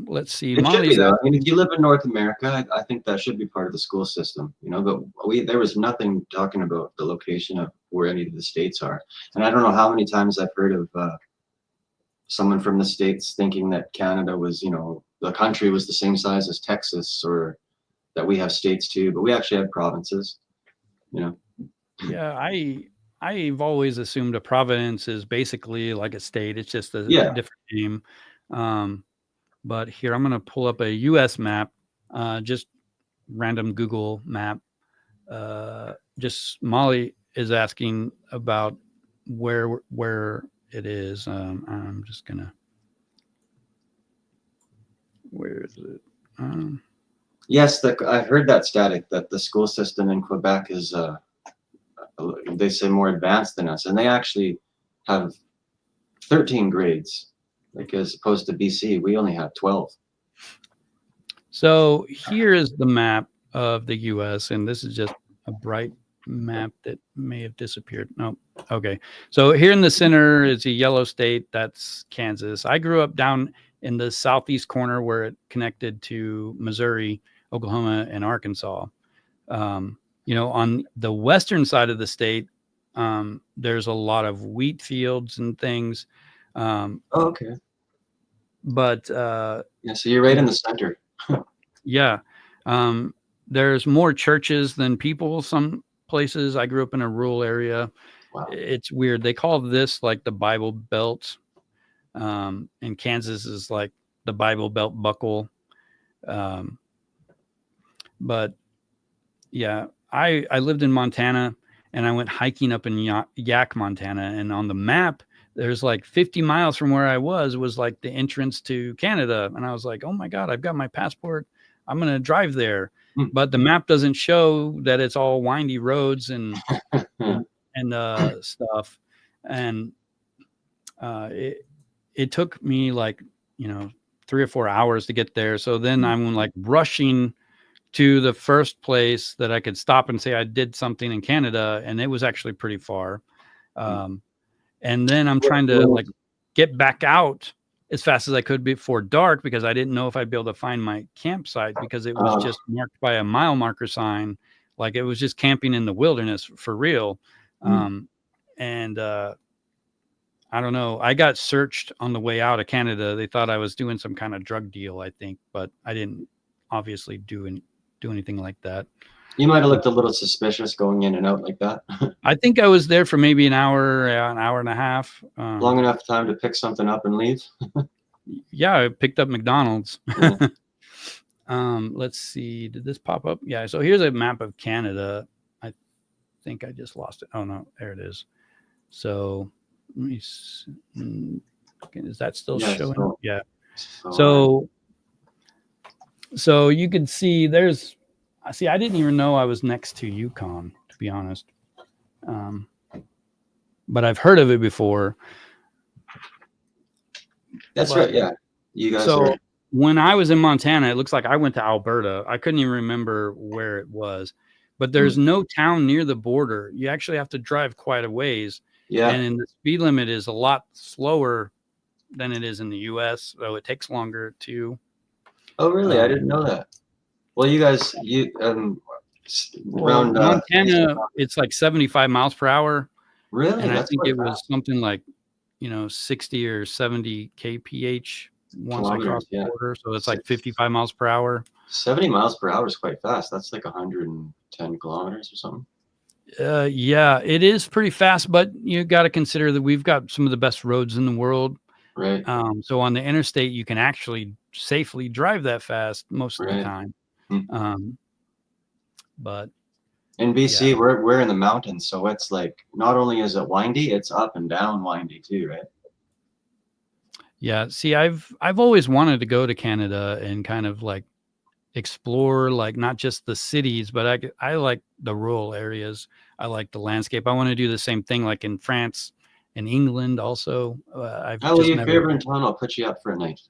Let's see. It should be, though. I mean, if you live in North America, I think that should be part of the school system, you know, but there was nothing talking about the location of where any of the states are. And I don't know how many times I've heard of someone from the States thinking that Canada was, you know, the country was the same size as Texas, or that we have states too, but we actually have provinces, you know. Yeah, I've always assumed a province is basically like a state. It's just a different name. But here I'm going to pull up a U.S. map, just random Google map. Just Molly is asking about where it is. I'm just going to. Where is it? Yes, I've heard that static that the school system in Quebec is, they say, more advanced than us, and they actually have 13 grades. Like as opposed to BC, we only have 12. So here is the map of the U.S., and this is just a bright map that may have disappeared. No, okay. So here in the center is a yellow state. That's Kansas. I grew up down in the southeast corner where it connected to Missouri, Oklahoma, and Arkansas. You know, on the western side of the state, there's a lot of wheat fields and things. Okay. But so you're right in the center. Yeah. There's more churches than people some places. I grew up in a rural area. Wow. It's weird. They call this like the Bible Belt. And Kansas is like the Bible Belt buckle. But yeah, I lived in Montana, and I went hiking up in Yak, Montana, and on the map, there's like 50 miles from where I was like the entrance to Canada. And I was like, oh my God, I've got my passport. I'm going to drive there. But the map doesn't show that it's all windy roads and stuff. And it took me like, you know, 3 or 4 hours to get there. So then I'm like rushing to the first place that I could stop and say I did something in Canada. And it was actually pretty far. And then I'm trying to like get back out as fast as I could before dark, because I didn't know if I'd be able to find my campsite, because it was just marked by a mile marker sign. Like it was just camping in the wilderness for real. And I don't know. I got searched on the way out of Canada. They thought I was doing some kind of drug deal, I think, but I didn't obviously do anything like that. You might have looked a little suspicious going in and out like that. I think I was there for maybe an hour and a half. Long enough time to pick something up and leave. Yeah, I picked up McDonald's. Yeah. Let's see. Did this pop up? Yeah. So here's a map of Canada. I think I just lost it. Oh no, there it is. So let me see. Is that still showing? So, yeah. So you can see there's. See, I didn't even know I was next to Yukon, to be honest. But I've heard of it before. That's right. Yeah. You guys. So when I was in Montana, it looks like I went to Alberta. I couldn't even remember where it was, but there's no town near the border. You actually have to drive quite a ways. Yeah. And the speed limit is a lot slower than it is in the US, so it takes longer to. Oh, really? I didn't know that. Well, you guys, around Montana, it's like 75 miles per hour. Really? And I think it was something like 60 or 70 kph once I cross Kilometers, the yeah. border. So it's like 55 miles per hour. 70 miles per hour is quite fast. That's like 110 kilometers or something. Yeah, it is pretty fast, but you got to consider that we've got some of the best roads in the world. Right. So on the interstate, you can actually safely drive that fast most of the Right. time. But in BC, yeah. we're in the mountains, so it's like not only is it windy, it's up and down windy too, right? Yeah. See, I've always wanted to go to Canada and kind of like explore, like not just the cities, but I like the rural areas. I like the landscape. I want to do the same thing like in France and England also. I've Oh, well, just if never. you're ever in town, I'll put you up for a night.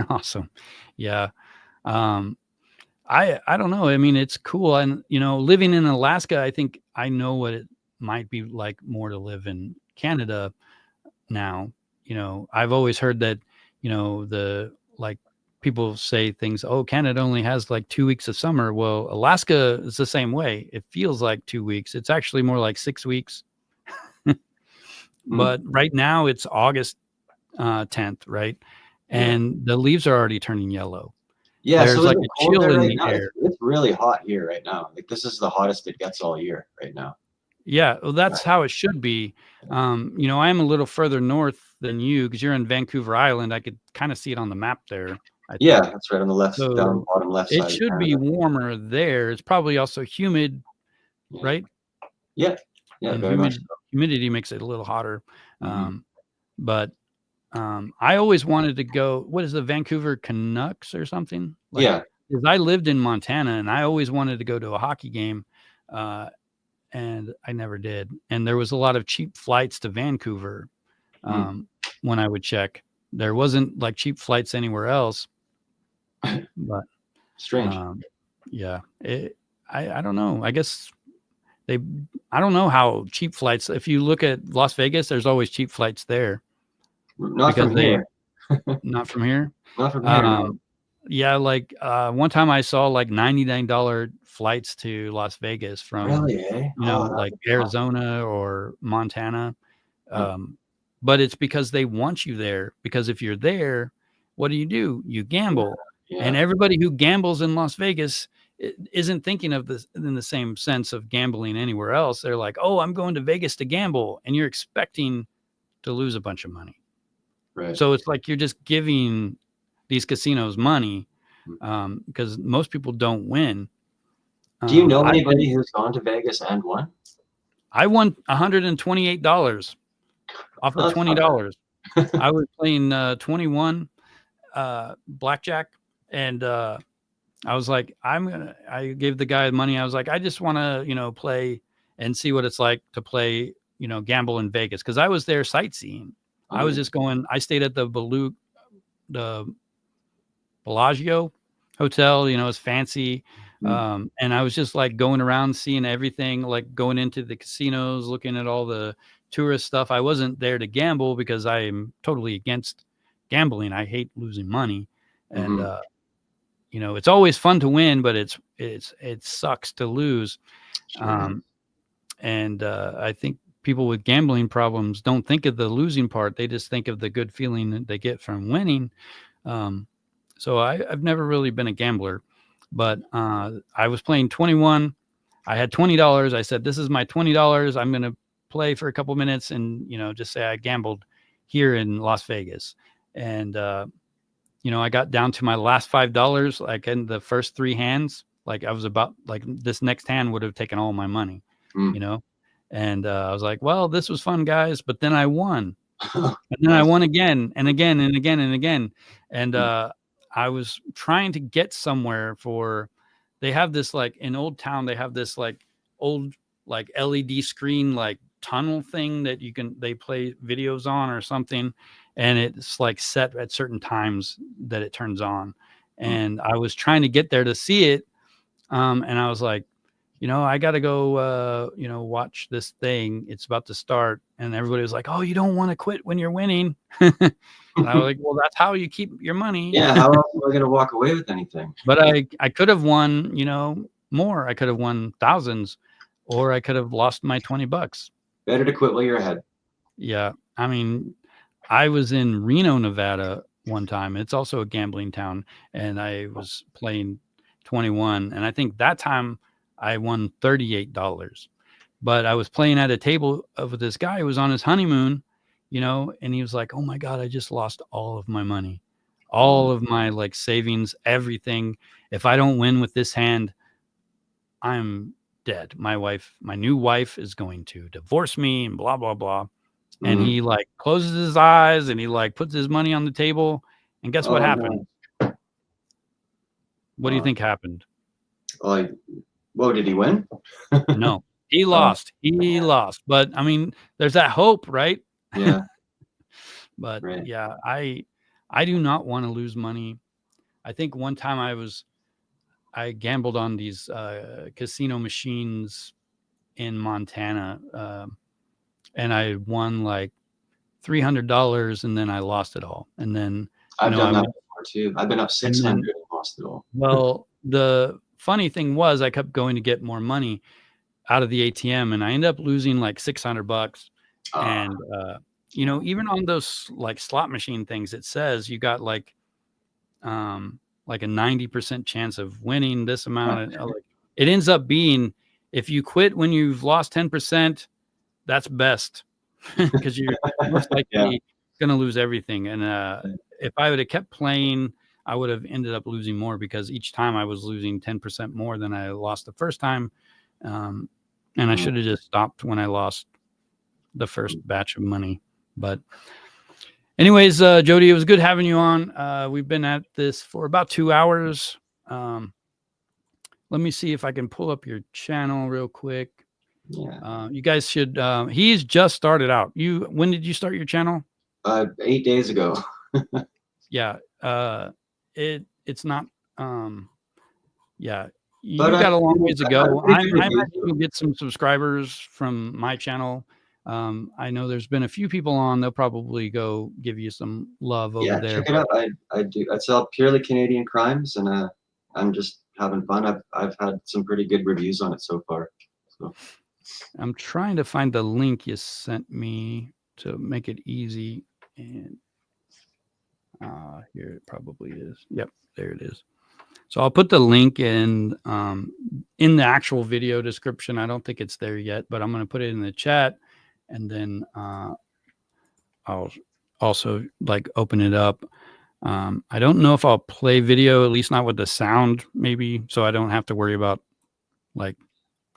Awesome. Yeah. I don't know. I mean, it's cool. And, living in Alaska, I think I know what it might be like more to live in Canada now. I've always heard that, people say things, oh, Canada only has like 2 weeks of summer. Well, Alaska is the same way. It feels like 2 weeks. It's actually more like 6 weeks. But right now it's August 10th, right? And the leaves are already turning yellow. Yeah, there's so like a chill in the now? air. It's really hot here right now. Like this is the hottest it gets all year right now. Yeah, well, that's how it should be. I am a little further north than you because you're in Vancouver Island. I could kind of see it on the map there. Yeah, that's right on the left, So down bottom left side. it should be warmer there. It's probably also humid, right? Yeah, And very much. humidity makes it a little hotter. But I always wanted to go. What is the Vancouver Canucks or something? Yeah. Because I lived in Montana and I always wanted to go to a hockey game, and I never did. And there was a lot of cheap flights to Vancouver when I would check. There wasn't like cheap flights anywhere else. But strange. Yeah, I don't know. I guess I don't know how cheap flights. If you look at Las Vegas, there's always cheap flights there. Not from here. Not from here. Not from here. No. Yeah, like one time I saw like $99 flights to Las Vegas from really, eh? like Arizona or Montana. But it's because they want you there. Because if you're there, what do? You gamble. Yeah. And everybody who gambles in Las Vegas isn't thinking of this in the same sense of gambling anywhere else. They're like, oh, I'm going to Vegas to gamble. And you're expecting to lose a bunch of money. Right. So it's like you're just giving these casinos money because most people don't win. Do you know anybody who's gone to Vegas and won? I won $128 off of $20. I was playing 21 blackjack, and I was like, I gave the guy money. I was like, I just want to, play and see what it's like to play, gamble in Vegas. Cause I was there sightseeing. I was just going, I stayed at the Bellagio hotel, it's fancy. And I was just like going around, seeing everything, like going into the casinos, looking at all the tourist stuff. I wasn't there to gamble because I am totally against gambling. I hate losing money. And, it's always fun to win, but it sucks to lose. Sure. And I think people with gambling problems don't think of the losing part. They just think of the good feeling that they get from winning. So I've never really been a gambler, but I was playing 21. I had $20. I said, this is my $20. I'm going to play for a couple minutes and, just say I gambled here in Las Vegas. And, I got down to my last $5, like in the first 3 hands. Like I was about like this next hand would have taken all my money, and I was like, well, this was fun, guys. But then I won, and then I won again and again and again and again. And I was trying to get somewhere they have this like in Old Town, they have this like old like LED screen, like tunnel thing that they play videos on or something. And it's like set at certain times that it turns on. And I was trying to get there to see it. And I was like, I got to go, watch this thing. It's about to start. And everybody was like, oh, you don't want to quit when you're winning. And I was like, well, that's how you keep your money. Yeah. How else am I going to walk away with anything? But I could have won, more. I could have won thousands, or I could have lost my $20. Better to quit while you're ahead. Yeah. I mean, I was in Reno, Nevada one time. It's also a gambling town, and I was playing 21, and I think that time I won $38. But I was playing at a table with this guy who was on his honeymoon, you know, and he was like, "Oh my God, I just lost all of my money, all of my like savings, everything. If I don't win with this hand, I'm dead. My new wife is going to divorce me and blah, blah, blah." And he like closes his eyes and he like puts his money on the table. And guess what happened? No. What do you think happened? Like, whoa, did he win? No, he lost. He lost. But I mean, there's that hope, right? Yeah. But Right. yeah, I do not want to lose money. I think one time I gambled on these casino machines in Montana, and I won like $300, and then I lost it all. And then I've done that before too. I've been up 600 and lost it all. Well, the funny thing was I kept going to get more money out of the ATM, and I ended up losing like $600. And you know, even on those like slot machine things, it says you got like a 90% chance of winning this amount. It ends up being, if you quit when you've lost 10%, that's best, because you're most likely going to lose everything. And if I would have kept playing, I would have ended up losing more, because each time I was losing 10% more than I lost the first time. And I should have just stopped when I lost the first batch of money. But anyways, Jody, it was good having you on. We've been at this for about 2 hours. Let me see if I can pull up your channel real quick. Yeah. You guys should. He's just started out. When did you start your channel? 8 days ago. Yeah. It's not. Yeah. You But got a long ways to go. I might even get some subscribers from my channel. I know there's been a few people on. They'll probably go give you some love over there. Check it out. I do. I sell purely Canadian crimes, and I'm just having fun. I've had some pretty good reviews on it so far. So I'm trying to find the link you sent me to make it easy. And here it probably is. Yep, there it is. So I'll put the link in the actual video description. I don't think it's there yet, but I'm going to put it in the chat, and then I'll also like open it up. I don't know if I'll play video, at least not with the sound, maybe, so I don't have to worry about like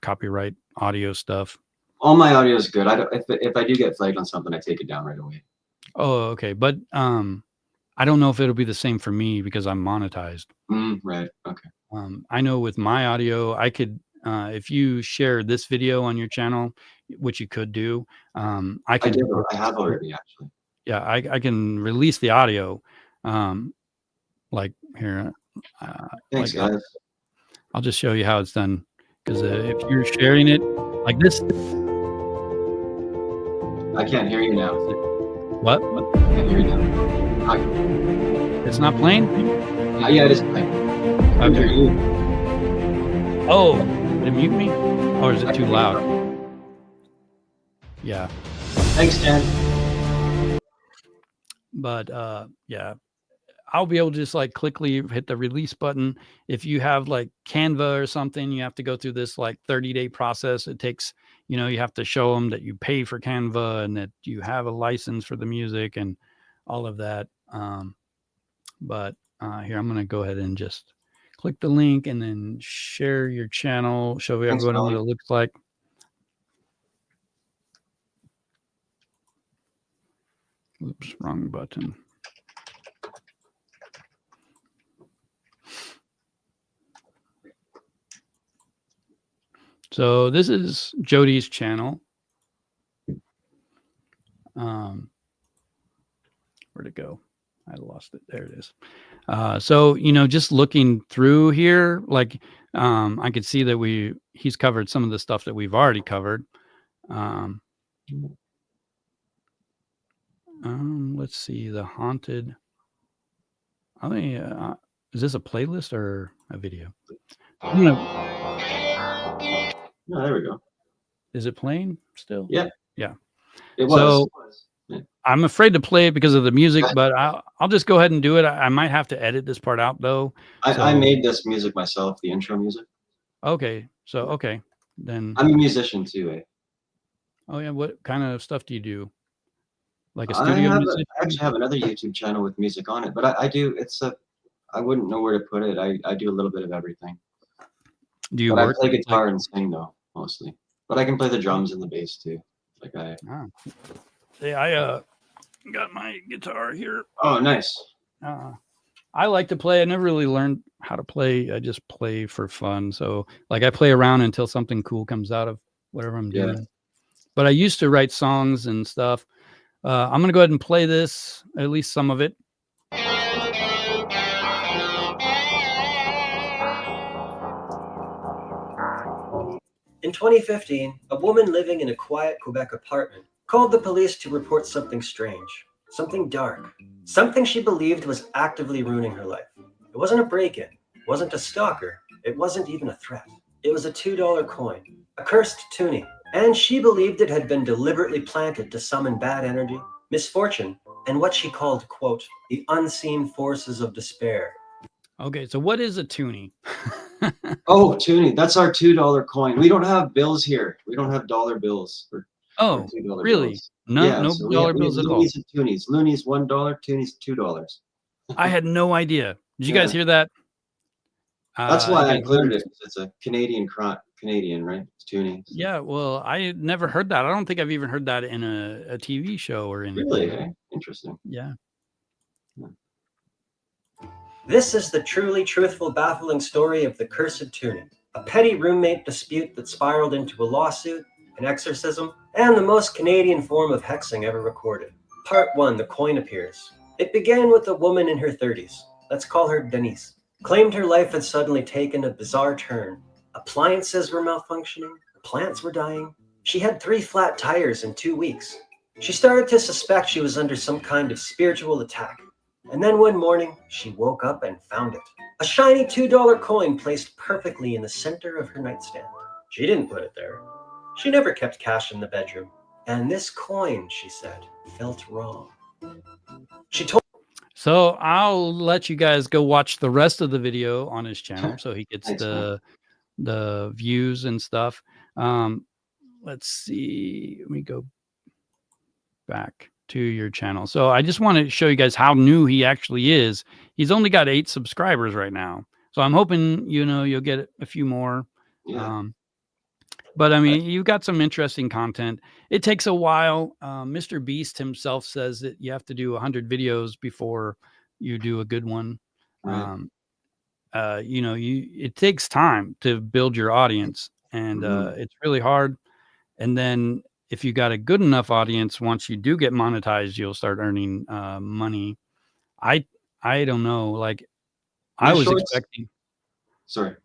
copyright audio stuff. all my audio is good. If I do get flagged on something, I take it down right away. Oh, okay. But I don't know if it'll be the same for me because I'm monetized. Right. Okay. I know with my audio, I could, if you share this video on your channel, which you could do, I have already, actually. Yeah, I can release the audio. Like here. Thanks, like, guys. I'll just show you how it's done. Because if you're sharing it like this. I can't hear you now. What? I can't hear you now. Hi. It's not playing? Yeah, it is playing. Okay. Oh, did it mute me? Or is it too loud? Yeah. Thanks, Dan. But yeah, I'll be able to just like quickly hit the release button. If you have like Canva or something, you have to go through this like 30-day process. It takes, you have to show them that you pay for Canva and that you have a license for the music and all of that. But here, I'm going to go ahead and just click the link and then share your channel. Show everyone what it looks like. Oops, wrong button. So this is Jody's channel. Where'd it go? I lost it. There it is. So, just looking through here, like I could see that he's covered some of the stuff that we've already covered. Let's see, the haunted. Is this a playlist or a video? No, there we go. Is it playing still? Yeah. Yeah. It was. So, I'm afraid to play it because of the music, but I'll just go ahead and do it. I might have to edit this part out though. I made this music myself, the intro music. Okay. So, okay. Then I'm a musician too, eh? Oh yeah. What kind of stuff do you do? Like a studio musician? I actually have another YouTube channel with music on it, but I do, I wouldn't know where to put it. I do a little bit of everything. Do you But work? I play guitar and sing though, mostly. But I can play the drums and the bass too. Hey, I got my guitar here. Oh, nice. I like to play. I never really learned how to play. I just play for fun. So like I play around until something cool comes out of whatever I'm doing. But I used to write songs and stuff. I'm going to go ahead and play this, at least some of it. In 2015, a woman living in a quiet Quebec apartment called the police to report something strange, something dark, something she believed was actively ruining her life. It wasn't a break-in, it wasn't a stalker, it wasn't even a threat. It was a $2 coin, a cursed toonie, and she believed it had been deliberately planted to summon bad energy, misfortune, and what she called, quote, the unseen forces of despair. Okay, so what is a toonie? Oh, toonie. That's our $2 coin. We don't have bills here. We don't have dollar bills. Oh, really? Bills. No so dollar bills at all. Loonies and toonies. Loonies $1, toonies $2. I had no idea. Did you guys hear that? That's why I included it. It's a Canadian, right? It's toonie. Yeah, well, I never heard that. I don't think I've even heard that in a TV show or anything. Really? Eh? Interesting. Yeah. This is the truly truthful, baffling story of the cursed toonie, a petty roommate dispute that spiraled into a lawsuit, an exorcism, and the most Canadian form of hexing ever recorded. Part 1, the coin appears. It began with a woman in her 30s, let's call her Denise, claimed her life had suddenly taken a bizarre turn. Appliances were malfunctioning, plants were dying. She had 3 flat tires in 2 weeks. She started to suspect she was under some kind of spiritual attack. And then one morning, she woke up and found it. A shiny $2 coin placed perfectly in the center of her nightstand. She didn't put it there. She never kept cash in the bedroom. And this coin, she said, felt wrong. She told. So I'll let you guys go watch the rest of the video on his channel so he gets the views and stuff. Let's see. Let me go back to your channel. So I just want to show you guys how new he actually is. He's only got 8 subscribers right now. So I'm hoping, you'll get a few more. Yeah. But I mean, you've got some interesting content. It takes a while. Mr. Beast himself says that you have to do 100 videos before you do a good one. Right. It takes time to build your audience, and it's really hard. And then if you got a good enough audience, once you do get monetized, you'll start earning money. I don't know. Like I was expecting. Sorry.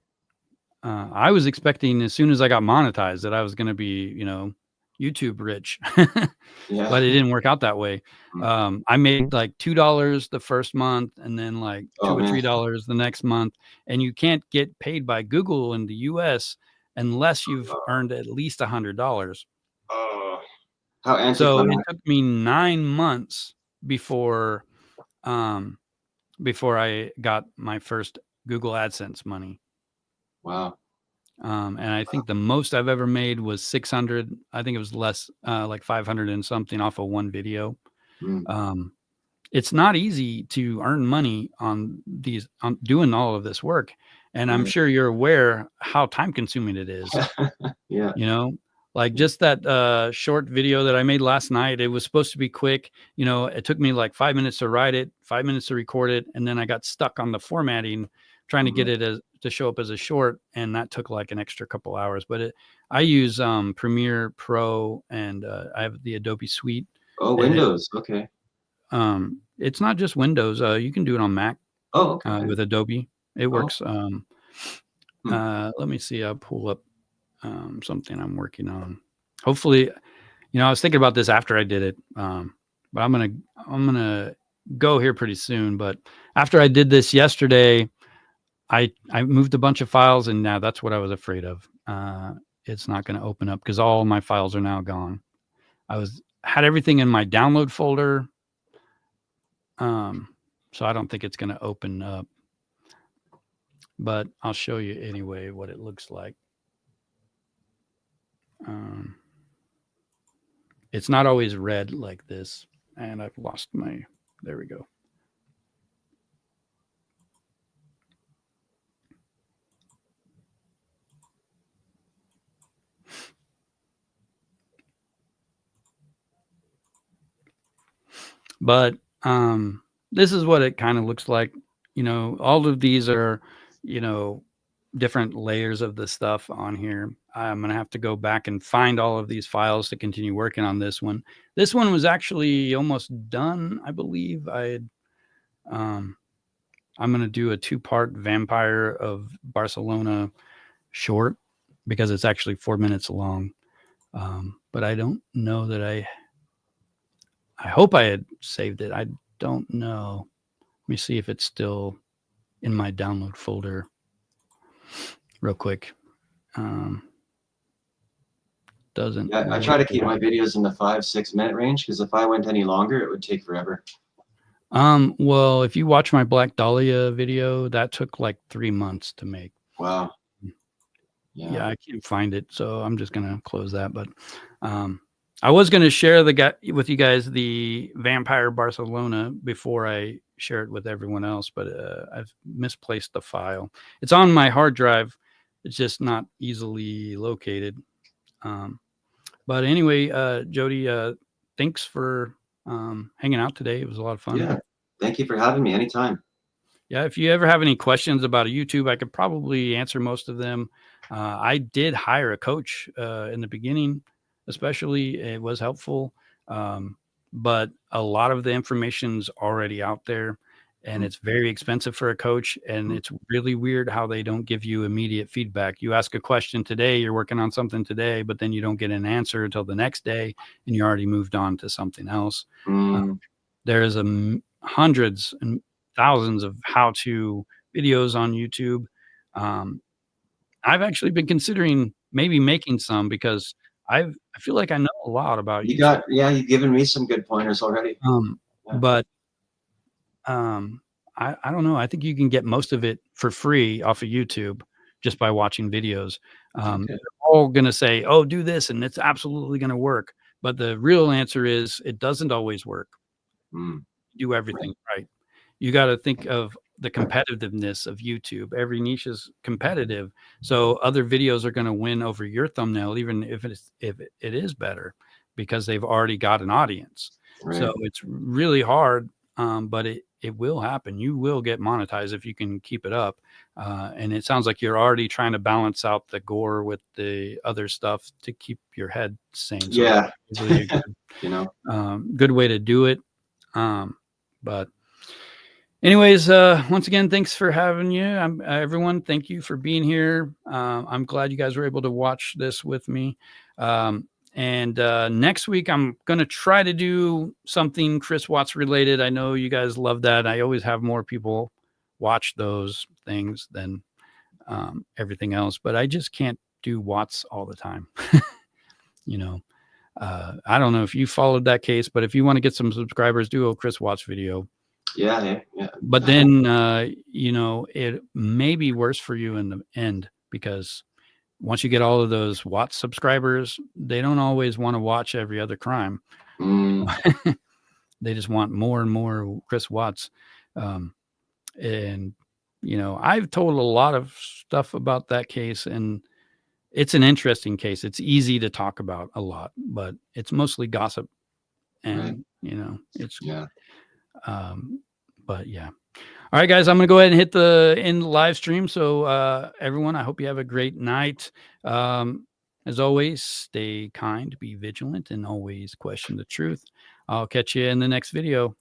I was expecting as soon as I got monetized that I was going to be, YouTube rich, but it didn't work out that way. I made like $2 the first month and then like $2 or $3 the next month. And you can't get paid by Google in the US unless you've earned at least $100. So it took me 9 months before I got my first Google AdSense money. Wow. And I think the most I've ever made was 600. I think it was less, like 500 and something off of one video. It's not easy to earn money on doing all of this work. And I'm sure you're aware how time consuming it is. Yeah. Like just that short video that I made last night, it was supposed to be quick. It took me like 5 minutes to write it, 5 minutes to record it. And then I got stuck on the formatting, trying to get it to show up as a short. And that took like an extra couple hours, but I use Premiere Pro and I have the Adobe Suite. Oh, Windows. Okay. It's not just Windows. You can do it on Mac. Oh, okay. With Adobe. It works. Let me see. I'll pull up something I'm working on. Hopefully, I was thinking about this after I did it. But I'm gonna go here pretty soon. But after I did this yesterday, I moved a bunch of files, and now that's what I was afraid of. It's not going to open up because all my files are now gone. I was had everything in my download folder. So I don't think it's going to open up, but I'll show you anyway what it looks like. It's not always red like this, and I've lost my, there we go. But this is what it kind of looks like. You know, all of these are, you know, different layers of the stuff on here. I'm going to have to go back and find all of these files to continue working on this one. This one was actually almost done, I believe. I'm going to do a 2-part Vampire of Barcelona short because it's actually 4 minutes long. But I don't know that I hope I had saved it. I don't know. Let me see if it's still in my download folder real quick. Doesn't. Yeah, I try to keep my videos in the 5-6 minute range because if I went any longer, it would take forever. Well, if you watch my Black Dahlia video, that took like 3 months to make. Wow. Yeah, I can't find it, so I'm just gonna close that. But I was gonna share with you guys the Vampire Barcelona before I share it with everyone else, but I've misplaced the file. It's on my hard drive. It's just not easily located. But anyway, Jody, thanks for hanging out today. It was a lot of fun. Yeah, thank you for having me anytime. Yeah, if you ever have any questions about a YouTube, I could probably answer most of them. I did hire a coach in the beginning, especially. It was helpful, but a lot of the information's already out there, and it's very expensive for a coach, and it's really weird how they don't give you immediate feedback. You ask a question today, you're working on something today, but then you don't get an answer until the next day, and you already moved on to something else. There's hundreds and thousands of how-to videos on YouTube. I've actually been considering maybe making some because I feel like I know a lot about YouTube. You've given me some good pointers already. But I don't know. I think you can get most of it for free off of YouTube just by watching videos. They're all going to say, oh, do this, and it's absolutely going to work. But the real answer is it doesn't always work. Do everything right. You got to think of the competitiveness of YouTube. Every niche is competitive. So other videos are going to win over your thumbnail, even if it is better, because they've already got an audience. Right. So it's really hard, but it will happen. You will get monetized if you can keep it up. And it sounds like you're already trying to balance out the gore with the other stuff to keep your head sane. So yeah. Really good, good way to do it. But anyways, once again, thanks for having you. Everyone, thank you for being here. I'm glad you guys were able to watch this with me. And next week, I'm going to try to do something Chris Watts related. I know you guys love that. I always have more people watch those things than everything else, but I just can't do Watts all the time. I don't know if you followed that case, but if you want to get some subscribers, do a Chris Watts video. Yeah. But then, it may be worse for you in the end, because once you get all of those Watts subscribers, they don't always want to watch every other crime. They just want more and more Chris Watts. And, I've told a lot of stuff about that case, and it's an interesting case. It's easy to talk about a lot, but it's mostly gossip. And, but yeah. All right, guys, I'm going to go ahead and hit the end live stream. So everyone, I hope you have a great night. As always, stay kind, be vigilant, and always question the truth. I'll catch you in the next video.